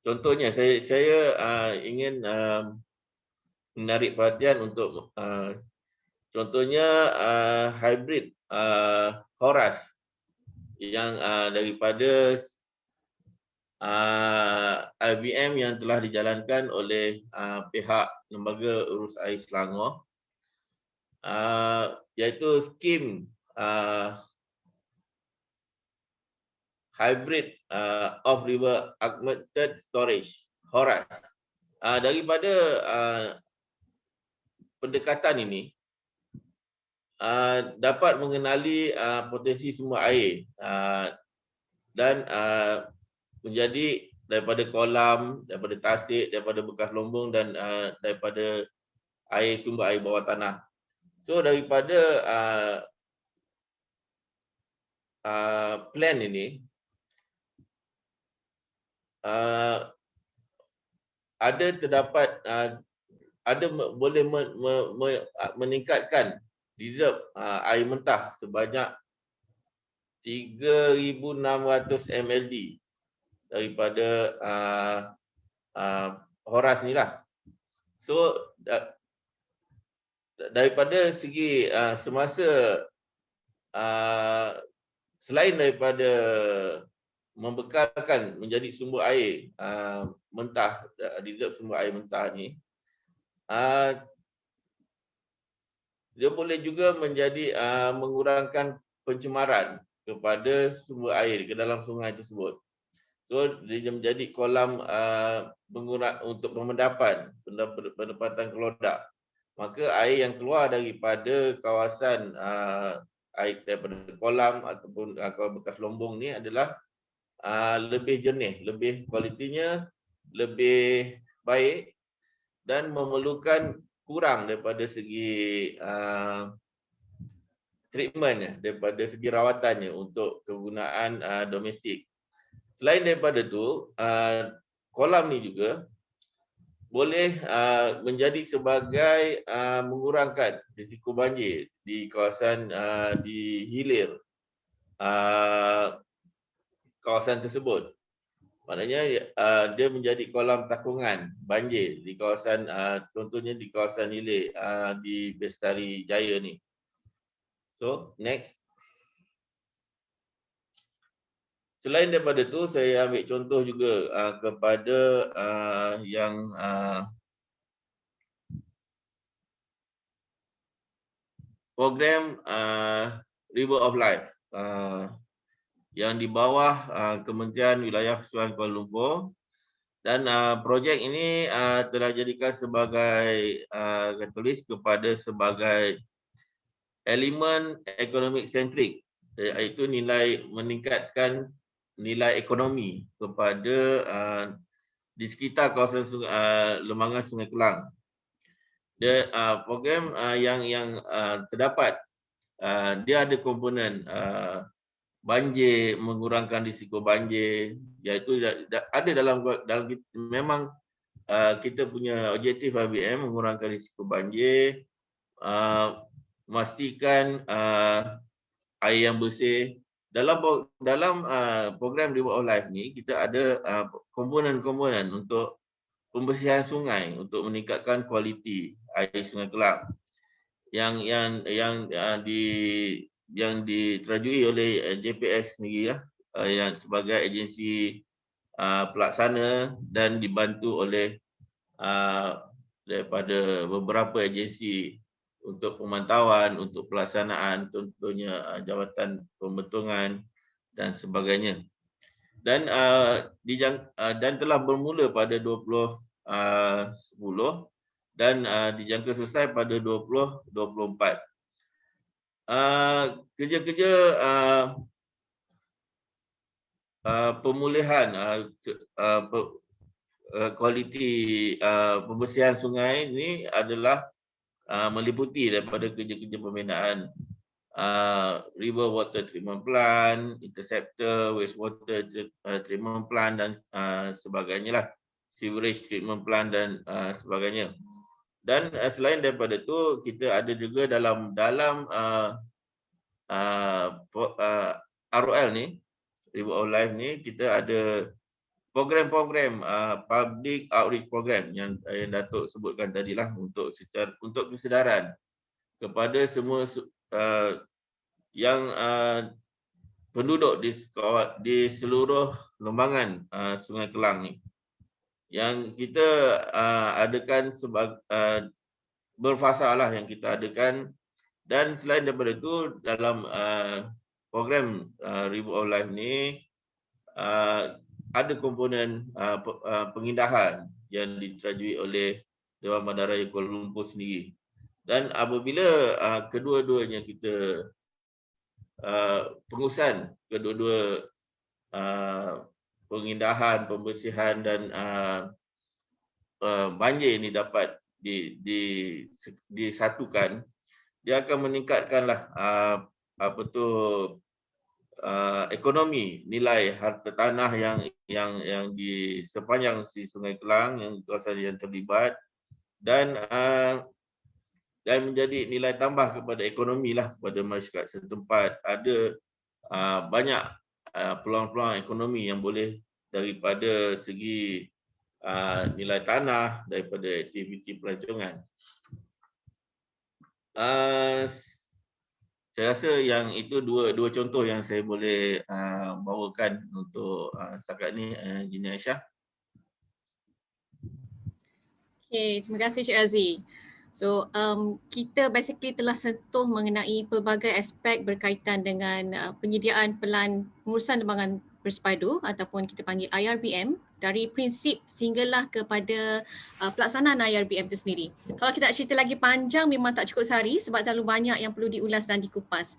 Contohnya, saya ingin menarik perhatian untuk contohnya hybrid Horas yang daripada RBM yang telah dijalankan oleh pihak Lembaga Urus Air Selangor, iaitu skim hybrid off-river augmented storage Horas. Daripada pendekatan ini dapat mengenali potensi sumber air dan menjadi daripada kolam, daripada tasik, daripada bekas lombong, dan daripada sumber air bawah tanah. So daripada plan ini, boleh meningkatkan reserve air mentah sebanyak 3,600 mld daripada Horas ni lah. So daripada segi semasa, selain daripada membekalkan menjadi sumber air mentah, reserve sumber air mentah ni, dia boleh juga menjadi mengurangkan pencemaran kepada sumber air ke dalam sungai tersebut. So dia menjadi kolam untuk pendapatan kelodak. Maka air yang keluar daripada kawasan air daripada kolam ataupun bekas lombong ni adalah lebih jernih, lebih kualitinya lebih baik, dan memerlukan kurang daripada segi treatmentnya, daripada segi rawatannya untuk kegunaan domestik. Selain daripada tu, kolam ni juga boleh menjadi sebagai mengurangkan risiko banjir di kawasan di hilir kawasan tersebut. Maknanya dia menjadi kolam takungan banjir di kawasan contohnya di kawasan Hilir di Bestari Jaya ni. So next. Selain daripada tu saya ambil contoh juga kepada yang program River of Life yang di bawah Kementerian Wilayah Sukan Kuala Lumpur, dan projek ini telah jadikan sebagai tulis kepada sebagai elemen ekonomik sentrik, iaitu nilai meningkatkan nilai ekonomi kepada di sekitar kawasan lembangan Sungai Kelang. Dan program yang terdapat dia ada komponen banjir, mengurangkan risiko banjir, iaitu ada dalam memang kita punya objektif IBM mengurangkan risiko banjir, memastikan air yang bersih. Dalam program River of Life ni kita ada komponen-komponen untuk pembersihan sungai untuk meningkatkan kualiti air Sungai Kelang yang diterajui oleh JPS sendiri yang sebagai agensi pelaksana dan dibantu oleh daripada beberapa agensi untuk pemantauan, untuk pelaksanaan, contohnya Jabatan Pembentungan dan sebagainya. Dan telah bermula pada 2010 dan dijangka selesai pada 2024. Kerja-kerja pemulihan kualiti pembersihan sungai ini adalah meliputi daripada kerja-kerja pembinaan river water treatment plant, interceptor, wastewater treatment plant dan sebagainya lah, sewerage treatment plant dan sebagainya. Dan selain daripada itu, kita ada juga dalam ROL ni, River of Life ni, kita ada program-program public outreach program yang Datuk sebutkan tadilah untuk kesedaran kepada semua yang penduduk di seluruh lembangan Sungai Kelang ni, yang kita adakan berfasalah yang kita adakan. Dan selain daripada itu, dalam program River of Life ni ada komponen pengindahan yang diterajui oleh Dewan Bandaraya Kuala Lumpur sendiri. Dan apabila kedua-duanya kita pengurusan kedua-dua pengindahan, pembersihan dan banjir ini dapat disatukan, dia akan meningkatkanlah ekonomi, nilai harta tanah yang di sepanjang si Sungai Kelang, yang kawasan yang terlibat, dan menjadi nilai tambah kepada ekonomi lah kepada masyarakat setempat. Ada banyak peluang-peluang ekonomi yang boleh daripada segi nilai tanah, daripada aktiviti pelancongan. Saya rasa yang itu dua contoh yang saya boleh bawakan untuk setakat ni, Engineer Aisyah. Okay, terima kasih Cik Razi. So kita basically telah sentuh mengenai pelbagai aspek berkaitan dengan penyediaan pelan pengurusan lembangan bersepadu ataupun kita panggil IRBM, dari prinsip sehinggalah kepada pelaksanaan IRBM itu sendiri. Kalau kita nak cerita lagi panjang memang tak cukup sehari sebab terlalu banyak yang perlu diulas dan dikupas.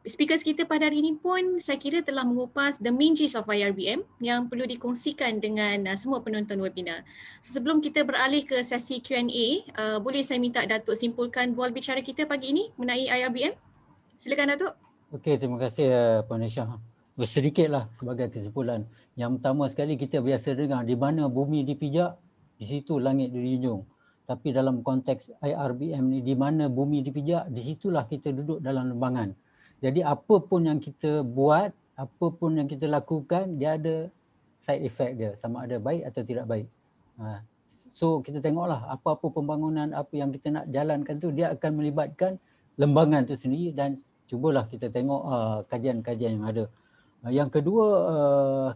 Speakers kita pada hari ini pun saya kira telah mengupas the main gist of IRBM yang perlu dikongsikan dengan semua penonton webinar. Sebelum kita beralih ke sesi Q&A, boleh saya minta Datuk simpulkan bual bicara kita pagi ini mengenai IRBM? Silakan Datuk. Okey, terima kasih Puan Aisyah. Sedikitlah sebagai kesimpulan. Yang pertama sekali, kita biasa dengar di mana bumi dipijak, di situ langit dijunjung. Tapi dalam konteks IRBM ni, di mana bumi dipijak, di situlah kita duduk dalam lembangan. Jadi apa pun yang kita buat, apa pun yang kita lakukan, dia ada side effect dia, sama ada baik atau tidak baik. So kita tengoklah apa-apa pembangunan apa yang kita nak jalankan tu dia akan melibatkan lembangan tu sendiri, dan cubalah kita tengok kajian-kajian yang ada. Yang kedua,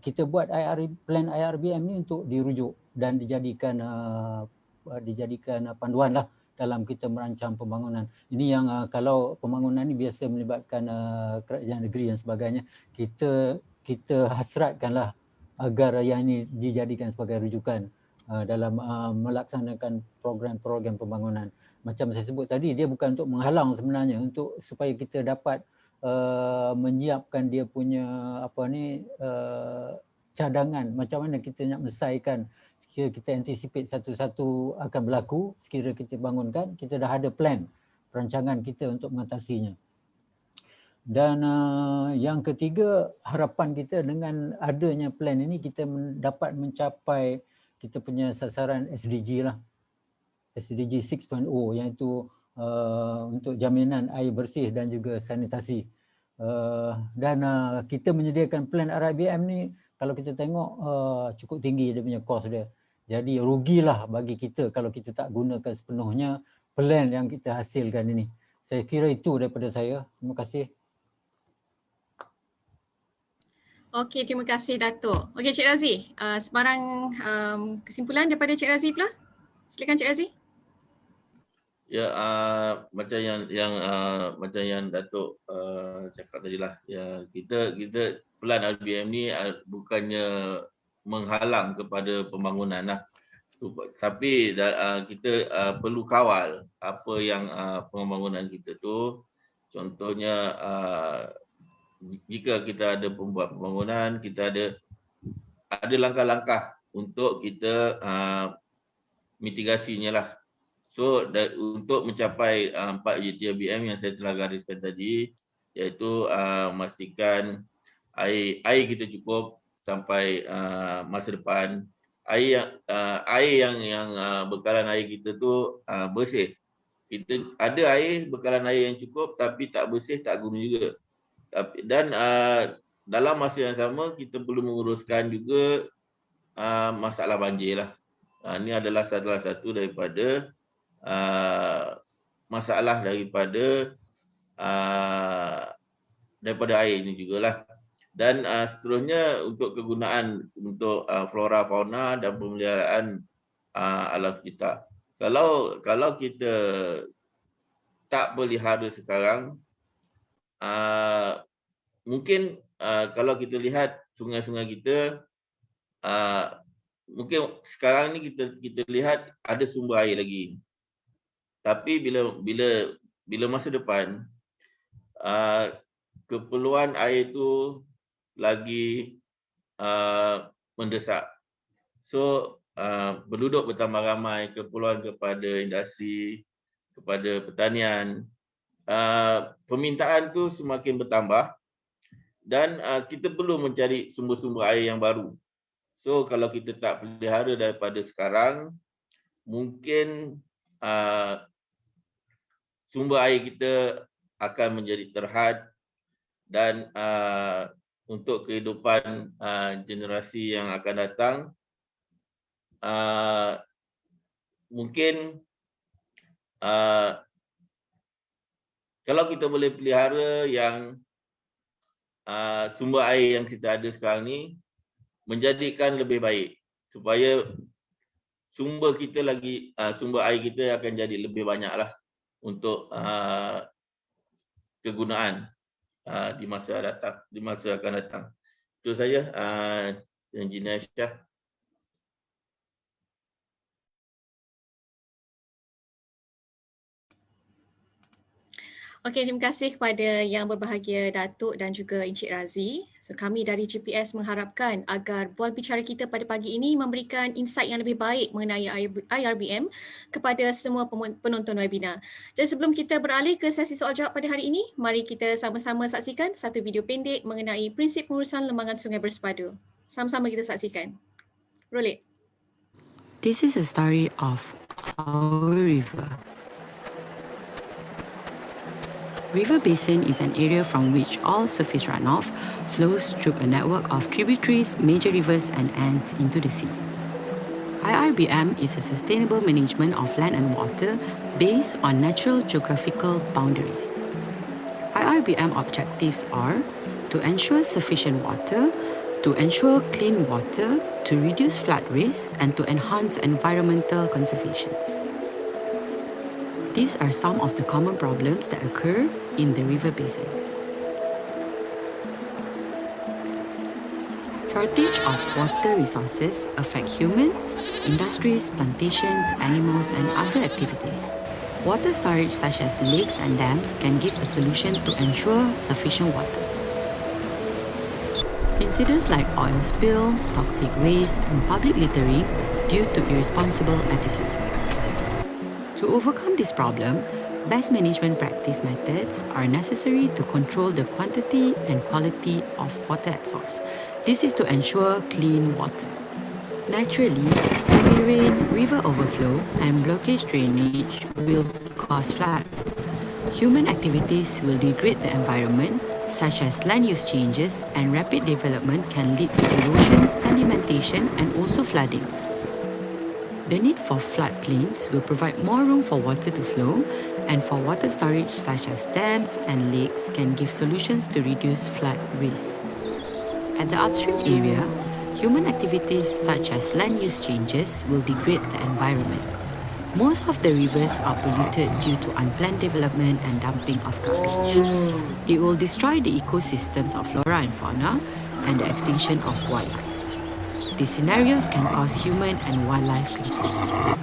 kita buat plan IRBM ni untuk dirujuk dan dijadikan panduan lah dalam kita merancang pembangunan. Ini yang kalau pembangunan ni biasa melibatkan kerajaan negeri dan sebagainya, kita hasratkanlah agar yang ini dijadikan sebagai rujukan dalam melaksanakan program-program pembangunan. Macam saya sebut tadi, dia bukan untuk menghalang sebenarnya, untuk supaya kita dapat menyiapkan dia punya cadangan macam mana kita nak menyelesaikan sekira kita anticipate satu-satu akan berlaku, sekira kita bangunkan, kita dah ada plan perancangan kita untuk mengatasinya. Dan yang ketiga, harapan kita dengan adanya plan ini kita dapat mencapai kita punya sasaran SDG lah, SDG 6.0, iaitu untuk jaminan air bersih dan juga sanitasi. Dan kita menyediakan plan RIBM ni, kalau kita tengok cukup tinggi dia punya kos dia. Jadi rugilah bagi kita kalau kita tak gunakan sepenuhnya plan yang kita hasilkan ini. Saya kira itu daripada saya. Terima kasih. Okey, terima kasih Datuk. Okey Cik Razi, sebarang kesimpulan daripada Cik Razi pula. Silakan Cik Razi. Ya, macam yang Datuk cakap tadilah. Ya, kita plan RBM ni bukannya menghalang kepada pembangunan lah. Tapi kita perlu kawal apa yang pembangunan kita tu. Contohnya jika kita ada pembuat pembangunan, kita ada langkah-langkah untuk kita mitigasinya lah. So untuk mencapai 4 JTRBM yang saya telah gariskan tadi, iaitu memastikan air kita cukup sampai masa depan. Air yang bekalan air kita tu bersih. Kita ada air, bekalan air yang cukup, tapi tak bersih, tak guna juga. Dan dalam masa yang sama kita perlu menguruskan juga masalah banjir lah. Ini adalah salah satu daripada masalah daripada air ini jugalah. Dan seterusnya untuk kegunaan untuk flora fauna dan pemeliharaan alam sekitar. Kalau kita tak pelihara sekarang, mungkin kalau kita lihat sungai-sungai kita, mungkin sekarang ni kita lihat ada sumber air lagi. Tapi bila masa depan keperluan air itu lagi mendesak. So penduduk bertambah ramai, keperluan kepada industri, kepada pertanian, permintaan tu semakin bertambah dan kita perlu mencari sumber-sumber air yang baru. So kalau kita tak pelihara daripada sekarang, mungkin sumber air kita akan menjadi terhad dan untuk kehidupan generasi yang akan datang, mungkin kalau kita boleh pelihara yang sumber air yang kita ada sekarang ni, menjadikan lebih baik supaya sumber air kita akan jadi lebih banyaklah untuk kegunaan di masa akan datang. Itu saja, Engineer Syah. Okey, terima kasih kepada yang berbahagia Datuk dan juga Encik Razi. So kami dari GPS mengharapkan agar bual bicara kita pada pagi ini memberikan insight yang lebih baik mengenai IRBM kepada semua penonton webinar. Jadi sebelum kita beralih ke sesi soal jawab pada hari ini, mari kita sama-sama saksikan satu video pendek mengenai prinsip pengurusan lembangan sungai bersepadu. Sama-sama kita saksikan. Roll it. This is a story of our river. River basin is an area from which all surface runoff flows through a network of tributaries, major rivers and ends into the sea. IRBM is a sustainable management of land and water based on natural geographical boundaries. IRBM objectives are to ensure sufficient water, to ensure clean water, to reduce flood risk, and to enhance environmental conservation. These are some of the common problems that occur in the river basin. Shortage of water resources affect humans, industries, plantations, animals, and other activities. Water storage such as lakes and dams can give a solution to ensure sufficient water. Incidents like oil spill, toxic waste, and public littering due to irresponsible attitude. To overcome this problem, best management practice methods are necessary to control the quantity and quality of water at source. This is to ensure clean water. Naturally, heavy rain, river overflow, and blockage drainage will cause floods. Human activities will degrade the environment, such as land use changes, and rapid development can lead to erosion, sedimentation, and also flooding. The need for floodplains will provide more room for water to flow, and for water storage such as dams and lakes can give solutions to reduce flood risk. At the upstream area, human activities such as land use changes will degrade the environment. Most of the rivers are polluted due to unplanned development and dumping of garbage. It will destroy the ecosystems of flora and fauna and the extinction of wildlife. These scenarios can cause human and wildlife conflicts.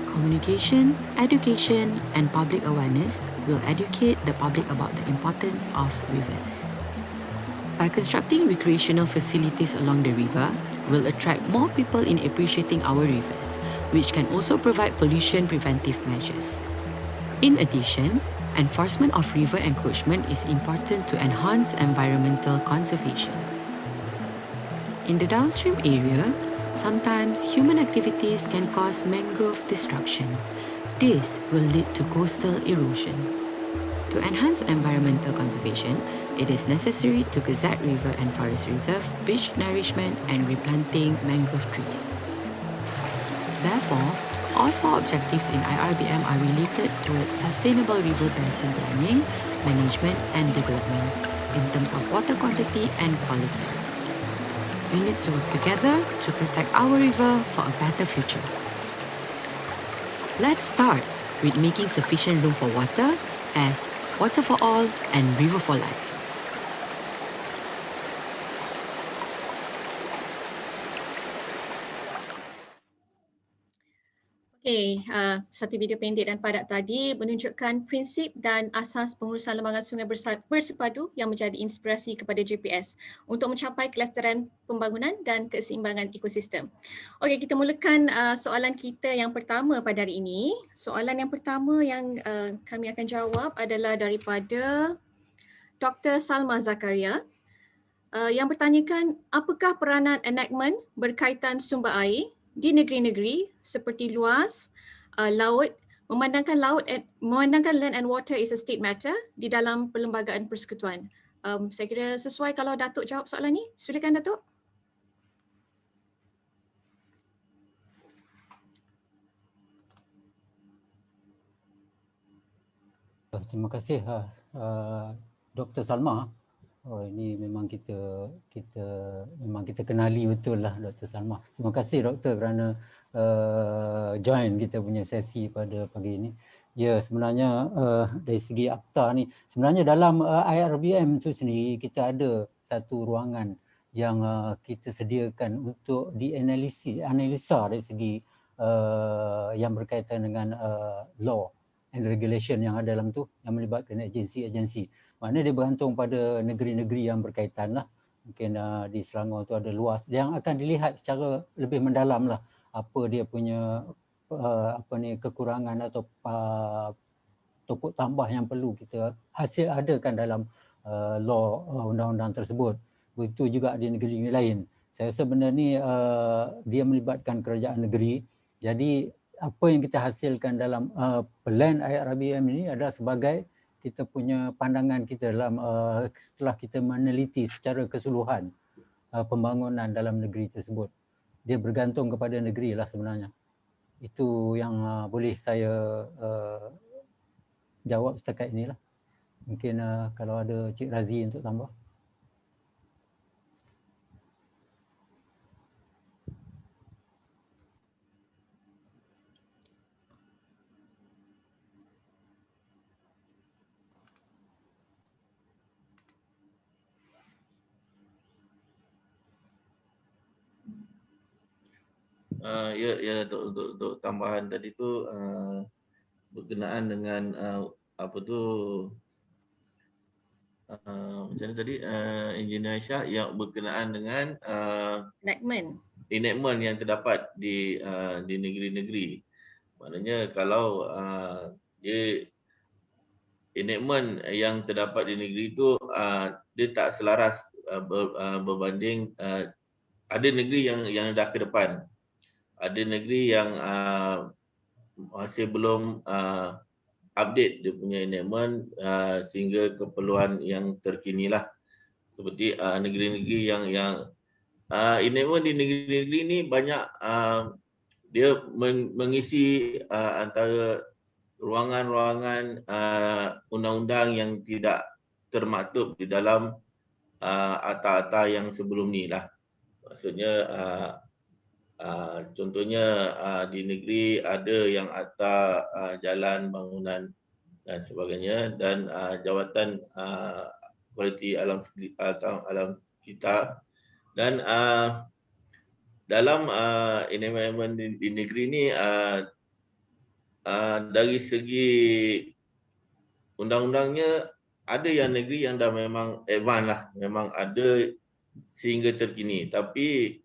Communication, education, and public awareness will educate the public about the importance of rivers. By constructing recreational facilities along the river, we'll attract more people in appreciating our rivers, which can also provide pollution preventive measures. In addition, enforcement of river encroachment is important to enhance environmental conservation. In the downstream area, sometimes human activities can cause mangrove destruction. This will lead to coastal erosion. To enhance environmental conservation, it is necessary to gazette river and forest reserve, beach nourishment, and replanting mangrove trees. Therefore, all four objectives in IRBM are related towards sustainable river basin planning, management, and development in terms of water quantity and quality. We need to work together to protect our river for a better future. Let's start with making sufficient room for water as water for all and river for life. Okey, satu video pendek dan padat tadi menunjukkan prinsip dan asas pengurusan lembangan sungai bersepadu yang menjadi inspirasi kepada JPS untuk mencapai kelestarian pembangunan dan keseimbangan ekosistem. Okey, kita mulakan soalan kita yang pertama pada hari ini. Soalan yang pertama yang kami akan jawab adalah daripada Dr. Salma Zakaria yang bertanyakan, apakah peranan enactment berkaitan sumber air di negeri-negeri seperti luas laut, memandangkan land and water is a state matter di dalam perlembagaan persekutuan. Saya kira sesuai kalau Datuk jawab soalan ni. Silakan Datuk. Terima kasih Dr. Salma. Oh, ini memang kita kenali betul lah Dr. Salma. Terima kasih Doktor kerana join kita punya sesi pada pagi ini. Ya, sebenarnya dari segi akta ni, sebenarnya dalam IRBM tu sendiri kita ada satu ruangan yang kita sediakan untuk analisa dari segi yang berkaitan dengan law and regulation yang ada dalam tu, yang melibatkan agensi-agensi. Maknanya dia bergantung pada negeri-negeri yang berkaitan lah. Mungkin di Selangor tu ada luas yang akan dilihat secara lebih mendalam lah apa dia punya kekurangan atau pokok tambah yang perlu kita adakan dalam law undang-undang tersebut. Begitu juga di negeri lain. Saya rasa benda ni dia melibatkan kerajaan negeri. Jadi apa yang kita hasilkan dalam plan IRBM ini adalah sebagai kita punya pandangan kita dalam setelah kita meneliti secara keseluruhan pembangunan dalam negeri tersebut. Dia bergantung kepada negeri lah sebenarnya. Itu yang boleh saya jawab setakat inilah. Mungkin kalau ada Cik Razi untuk tambah. Ya, untuk tambahan tadi tu berkenaan dengan apa tu macam mana tadi Engineer Aisyah yang berkenaan dengan enactment yang terdapat di negeri-negeri. Maknanya kalau dia enactment yang terdapat di negeri itu dia tak selaras berbanding ada negeri yang dah ke depan. Ada negeri yang masih belum update dia punya enactment sehingga keperluan yang terkini lah. Seperti negeri-negeri yang enactment di negeri-negeri ni banyak dia mengisi antara ruangan-ruangan undang-undang yang tidak termaktub di dalam akta-akta yang sebelum ni lah. Maksudnya contohnya di negeri ada yang akta jalan, bangunan dan sebagainya, dan jawatan kualiti alam kita, dan dalam environment di negeri ni dari segi undang-undangnya ada yang negeri yang dah memang advance lah, memang ada sehingga terkini, tapi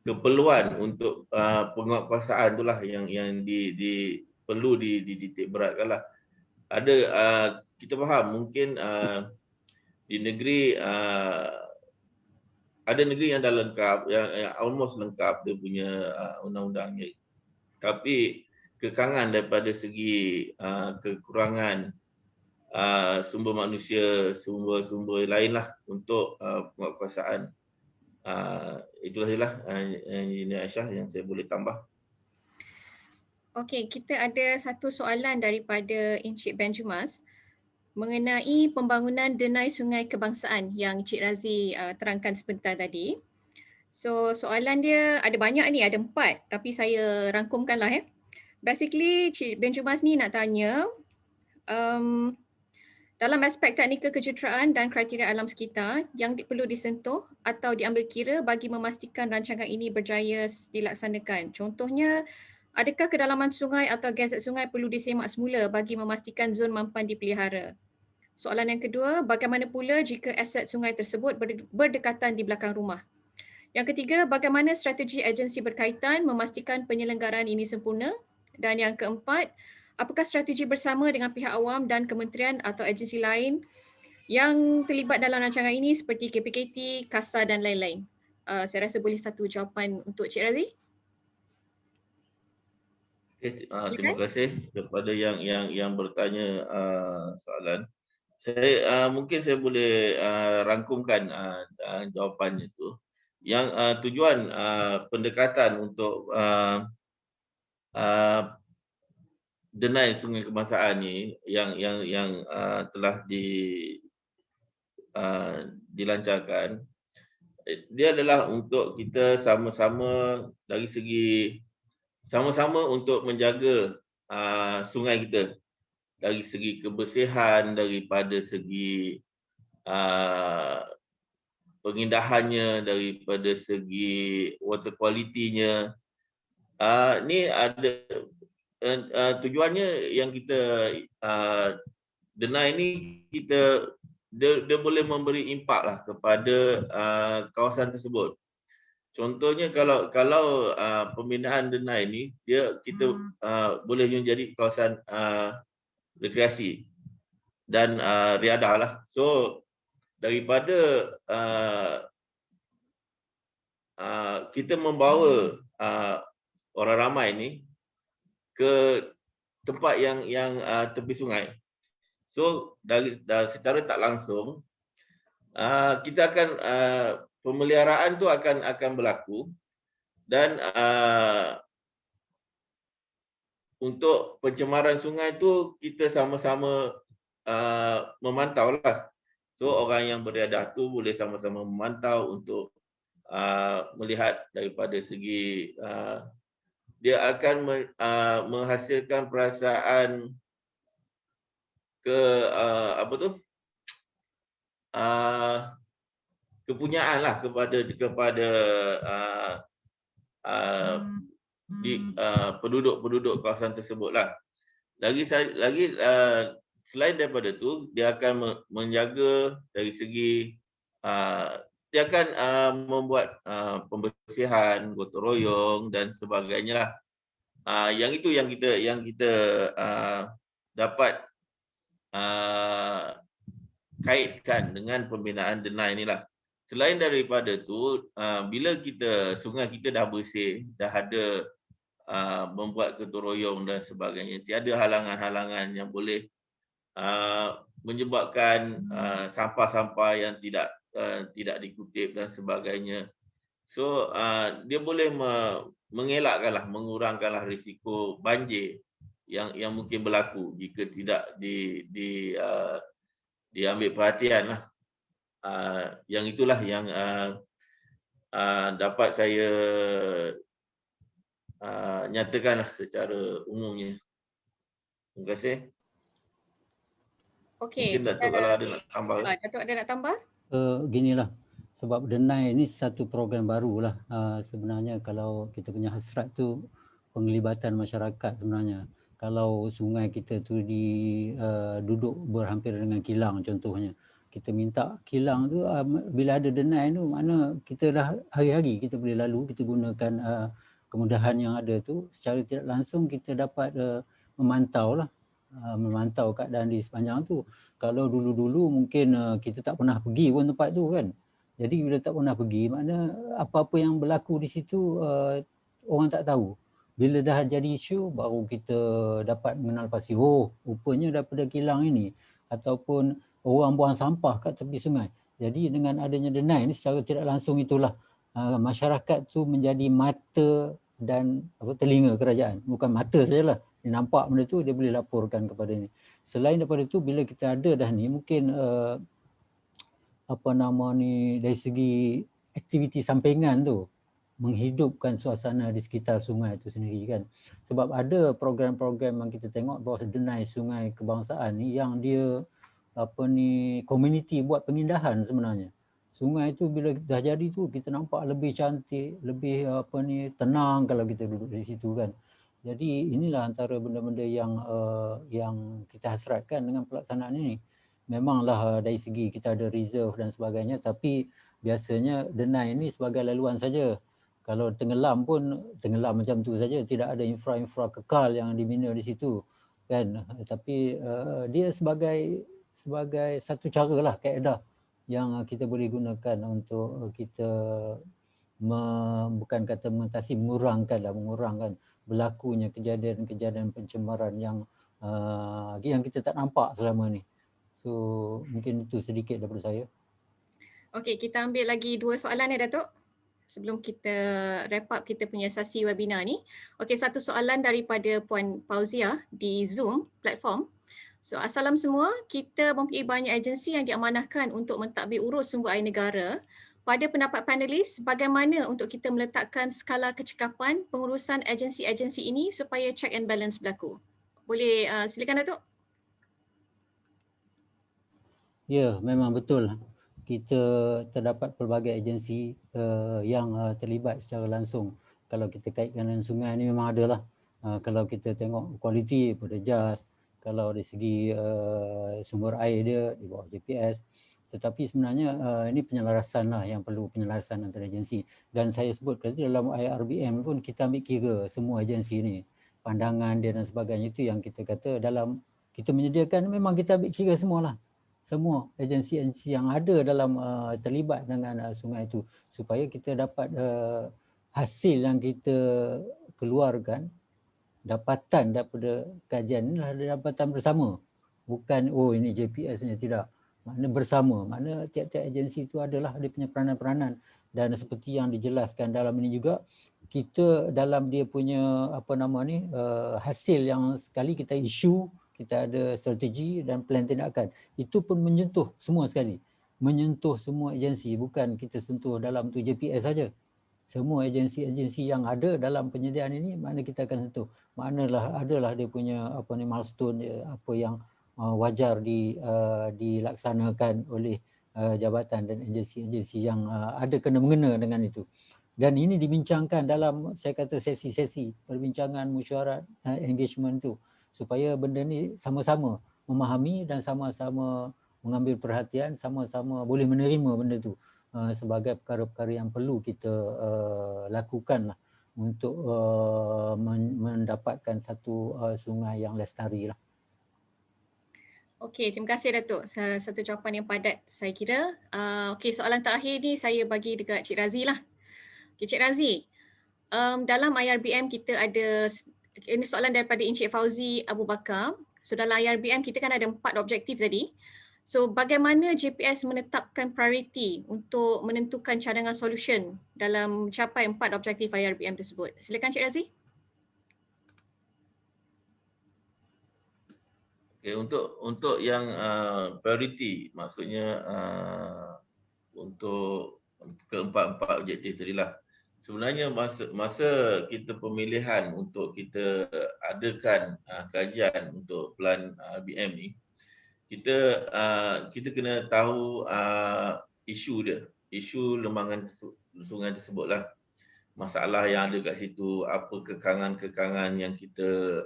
keperluan untuk penguatkuasaan itulah yang perlu dititik beratkan lah. Ada kita faham mungkin di negeri ada negeri yang dah lengkap, yang almost lengkap dia punya undang-undangnya, tapi kekangan daripada segi kekurangan sumber manusia, sumber-sumber lain lah untuk penguatkuasaan. Itulah Engineer Aisyah yang saya boleh tambah. Okey, kita ada satu soalan daripada Encik Benjumas mengenai pembangunan denai sungai kebangsaan yang Cik Razi terangkan sebentar tadi. So soalan dia ada banyak ni, ada 4, tapi saya rangkumkanlah ya. Basically Cik Benjumas ni nak tanya dalam aspek teknikal kejuruteraan dan kriteria alam sekitar yang perlu disentuh atau diambil kira bagi memastikan rancangan ini berjaya dilaksanakan. Contohnya, adakah kedalaman sungai atau gazet sungai perlu disemak semula bagi memastikan zon mampan dipelihara? Soalan yang kedua, bagaimana pula jika aset sungai tersebut berdekatan di belakang rumah? Yang ketiga, bagaimana strategi agensi berkaitan memastikan penyelenggaraan ini sempurna? Dan yang keempat, apakah strategi bersama dengan pihak awam dan kementerian atau agensi lain yang terlibat dalam rancangan ini seperti KPKT, KASA dan lain-lain? Saya rasa boleh satu jawapan untuk Cik Razi. Okay, terima kasih kepada yang bertanya soalan. Saya mungkin saya boleh rangkumkan jawapannya itu. Yang tujuan pendekatan untuk denai sungai kebangsaan ni yang telah dilancarkan, dia adalah untuk kita sama-sama dari segi sama-sama untuk menjaga sungai kita dari segi kebersihan, daripada segi pengindahannya, daripada segi water quality-nya. Ni ada tujuannya yang kita denai ni, kita dia boleh memberi impak lah kepada kawasan tersebut. Contohnya kalau pembinaan denai ni kita boleh menjadi kawasan rekreasi dan riadah lah. So daripada kita membawa orang ramai ni ke tempat yang tepi sungai. So secara tak langsung kita akan pemeliharaan tu akan berlaku, dan untuk pencemaran sungai tu kita sama-sama memantau lah. So orang yang beriadah tu boleh sama-sama memantau untuk melihat daripada segi dia akan menghasilkan perasaan kepunyaan lah kepada penduduk kawasan tersebut lah. Lagi selain daripada tu, dia akan menjaga dari segi dia akan membuat pembersihan, gotong royong dan sebagainya lah. Yang itu yang kita dapat kaitkan dengan pembinaan denai inilah. Selain daripada tu, bila sungai kita dah bersih, dah ada membuat gotong royong dan sebagainya, tiada halangan-halangan yang boleh menyebabkan sampah-sampah yang tidak dikutip dan sebagainya. So dia boleh mengelakkanlah, mengurangkanlah risiko banjir yang mungkin berlaku jika tidak diambil perhatian lah. Yang itulah yang dapat saya nyatakanlah secara umumnya. Terima kasih. Okey, mungkin Datuk kalau ada nak tambah. Datuk ada nak tambah? Ginilah, sebab denai ni satu program barulah. Sebenarnya kalau kita punya hasrat tu penglibatan masyarakat sebenarnya. Kalau sungai kita tu duduk berhampir dengan kilang contohnya, kita minta kilang tu bila ada denai tu, mana kita dah hari-hari kita boleh lalu, kita gunakan kemudahan yang ada tu, secara tidak langsung kita dapat memantau keadaan di sepanjang tu. Kalau dulu-dulu mungkin kita tak pernah pergi pun tempat tu kan. Jadi bila tak pernah pergi, makna apa-apa yang berlaku di situ orang tak tahu. Bila dah jadi isu, baru kita dapat mengenal pasti, oh rupanya daripada kilang ini, ataupun orang buang sampah kat tepi sungai. Jadi dengan adanya denai ni secara tidak langsung itulah masyarakat tu menjadi mata dan telinga kerajaan. Bukan mata sajalah, dia nampak benda tu, dia boleh laporkan kepada ni. Selain daripada tu, bila kita ada dah ni, mungkin dari segi aktiviti sampingan tu, menghidupkan suasana di sekitar sungai itu sendiri kan. Sebab ada program-program yang kita tengok bahawa denai sungai kebangsaan ni yang dia komuniti buat pengindahan sebenarnya. Sungai itu bila dah jadi tu kita nampak lebih cantik, lebih tenang kalau kita duduk di situ kan. Jadi inilah antara benda-benda yang kita hasratkan dengan pelaksanaan ini. Memanglah dari segi kita ada reserve dan sebagainya, tapi biasanya denai ini sebagai laluan saja. Kalau tenggelam pun tenggelam macam tu saja, tidak ada infra kekal yang dibina di situ kan. Tapi dia sebagai satu caralah, kaedah yang kita boleh gunakan untuk kita bukan kata mengatasi, mengurangkan berlakunya kejadian-kejadian pencemaran yang kita tak nampak selama ni. So mungkin itu sedikit daripada saya. Okey, kita ambil lagi 2 soalan ya Datuk, sebelum kita wrap up kita punya sesi webinar ni. Okey, satu soalan daripada Puan Fauzia di Zoom platform. So, assalam semua, kita mempunyai banyak agensi yang diamanahkan untuk mentadbir urus sumber air negara. Pada pendapat panelis, bagaimana untuk kita meletakkan skala kecekapan pengurusan agensi-agensi ini supaya check and balance berlaku? Boleh silakan Datuk. Ya, memang betul. Kita terdapat pelbagai agensi yang terlibat secara langsung. Kalau kita kaitkan dengan sungai ni memang adalah. Kalau kita tengok kualiti pada JAS, kalau dari segi sumber air dia di bawah JPS. Tetapi sebenarnya ini penyelarasan lah, yang perlu penyelarasan antara agensi. Dan saya sebut tadi dalam IRBM pun kita ambil kira semua agensi ni. Pandangan dia dan sebagainya, itu yang kita kata dalam kita menyediakan, memang kita ambil kira semualah. Semua agensi-agensi yang ada dalam terlibat dengan sungai itu, supaya kita dapat hasil yang kita keluarkan dapatan daripada kajian ni adalah dapatan bersama. Bukan ini JPS ni, tidak. Makna bersama, makna tiap-tiap agensi itu adalah dia punya peranan-peranan, dan seperti yang dijelaskan dalam ini juga, kita dalam dia punya hasil yang sekali kita isu, kita ada strategi dan plan tindakan, itu pun menyentuh semua sekali, menyentuh semua agensi, bukan kita sentuh dalam tu JPS saja. Semua agensi-agensi yang ada dalam penyediaan ini, makna kita akan sentuh. Maknalah adalah dia punya milestone dia, apa yang wajar dilaksanakan oleh jabatan dan agensi-agensi yang ada kena-mengena dengan itu. Dan ini dibincangkan dalam, saya kata, sesi-sesi perbincangan mesyuarat engagement tu, supaya benda ni sama-sama memahami dan sama-sama mengambil perhatian, sama-sama boleh menerima benda tu sebagai perkara-perkara yang perlu kita lakukan lah untuk mendapatkan satu sungai yang lestari lah. Okey, terima kasih Datuk. Satu jawapan yang padat saya kira. Okey, soalan terakhir ni saya bagi dekat Cik Razi lah. Okay, Cik Razi, dalam IRBM kita ada, ini soalan daripada Encik Fauzi Abu Bakar. So dalam IRBM kita kan ada 4 objektif tadi. So bagaimana JPS menetapkan prioriti untuk menentukan cadangan solution dalam mencapai 4 objektif IRBM tersebut? Silakan Cik Razi. Okay, untuk yang priority, maksudnya untuk keempat-empat objektif tadilah. Sebenarnya masa kita pemilihan untuk kita adakan kajian untuk plan BM ni, kita kena tahu isu dia, isu lembangan sungai tersebutlah. Masalah yang ada kat situ, apa kekangan-kekangan yang kita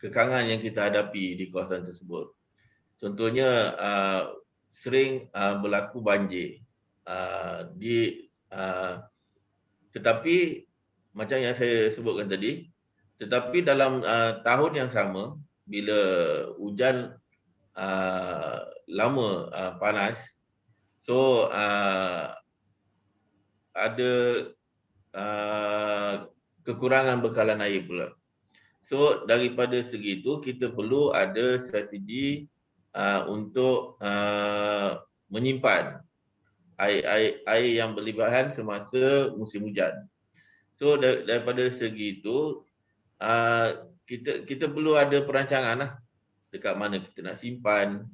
kekangan yang kita hadapi di kawasan tersebut. Contohnya sering berlaku banjir. Tetapi macam yang saya sebutkan tadi, tetapi dalam tahun yang sama, bila hujan lama panas, so ada kekurangan bekalan air pula. So daripada segi itu kita perlu ada strategi untuk menyimpan air yang berlimpahan semasa musim hujan. So daripada segi itu kita perlu ada perancangan lah, dekat mana kita nak simpan,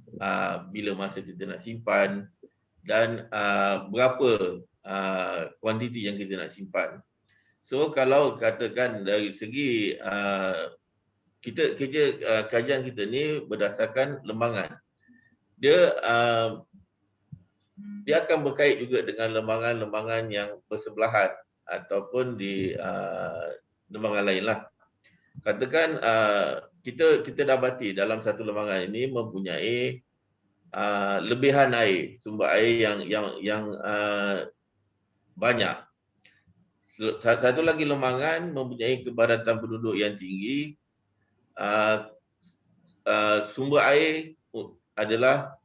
bila masa kita nak simpan, dan berapa kuantiti yang kita nak simpan. So kalau katakan dari segi kajian kita ni berdasarkan lembangan, dia akan berkait juga dengan lembangan-lembangan yang bersebelahan ataupun di lembangan lain lah. Katakan kita dapati dalam satu lembangan ini mempunyai lebihan air, sumber air yang banyak. Satu lagi lembangan mempunyai kepadatan penduduk yang tinggi, sumber air adalah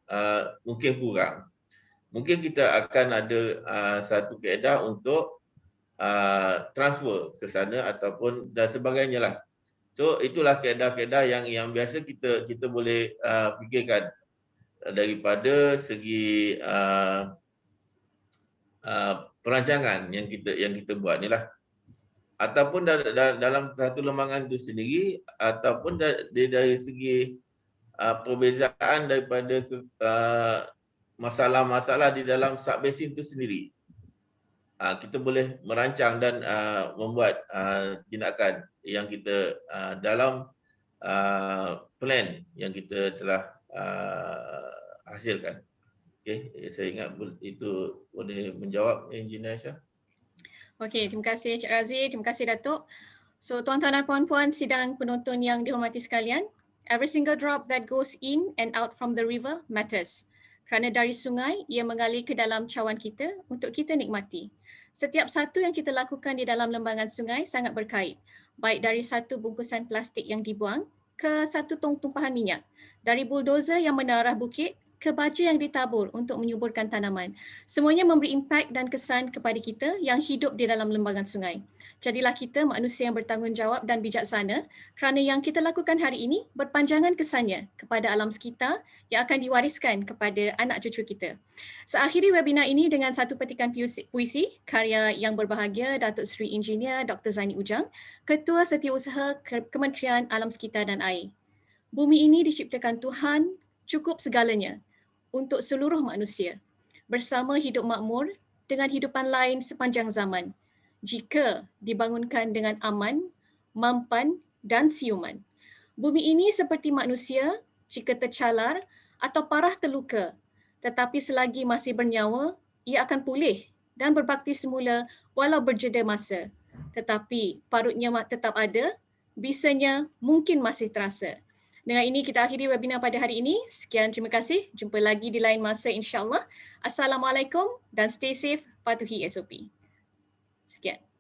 mungkin kurang. Mungkin kita akan ada satu kaedah untuk transfer ke sana ataupun dan sebagainya lah. So itulah kaedah-kaedah yang biasa kita boleh fikirkan daripada segi perancangan yang kita buat ni lah. Ataupun dalam satu lembangan itu sendiri, ataupun dari segi perbezaan daripada masalah-masalah di dalam subbasin itu sendiri. Kita boleh merancang dan membuat tindakan yang kita dalam plan yang kita telah hasilkan. Okey, saya ingat itu boleh menjawab Engineer Aisyah. Okey, terima kasih Cik Razi, terima kasih Datuk. So tuan-tuan dan puan-puan sidang penonton yang dihormati sekalian, every single drop that goes in and out from the river matters. Kerana dari sungai, ia mengalir ke dalam cawan kita untuk kita nikmati. Setiap satu yang kita lakukan di dalam lembangan sungai sangat berkait. Baik dari satu bungkusan plastik yang dibuang ke satu tong tumpahan minyak. Dari buldozer yang menarah bukit ke baja yang ditabur untuk menyuburkan tanaman. Semuanya memberi impak dan kesan kepada kita yang hidup di dalam lembagan sungai. Jadilah kita manusia yang bertanggungjawab dan bijaksana kerana yang kita lakukan hari ini berpanjangan kesannya kepada alam sekitar yang akan diwariskan kepada anak cucu kita. Seakhiri webinar ini dengan satu petikan puisi karya yang berbahagia Datuk Seri Engineer Dr. Zaini Ujang, Ketua Setiausaha Kementerian Alam Sekitar dan Air. Bumi ini diciptakan Tuhan cukup segalanya untuk seluruh manusia, bersama hidup makmur dengan hidupan lain sepanjang zaman, jika dibangunkan dengan aman, mampan dan siuman. Bumi ini seperti manusia, jika tercalar atau parah terluka, tetapi selagi masih bernyawa, ia akan pulih dan berbakti semula walau berjeda masa. Tetapi parutnya tetap ada, bisanya mungkin masih terasa. Dengan ini kita akhiri webinar pada hari ini. Sekian, terima kasih. Jumpa lagi di lain masa insya-Allah. Assalamualaikum dan stay safe, patuhi SOP. Sekian.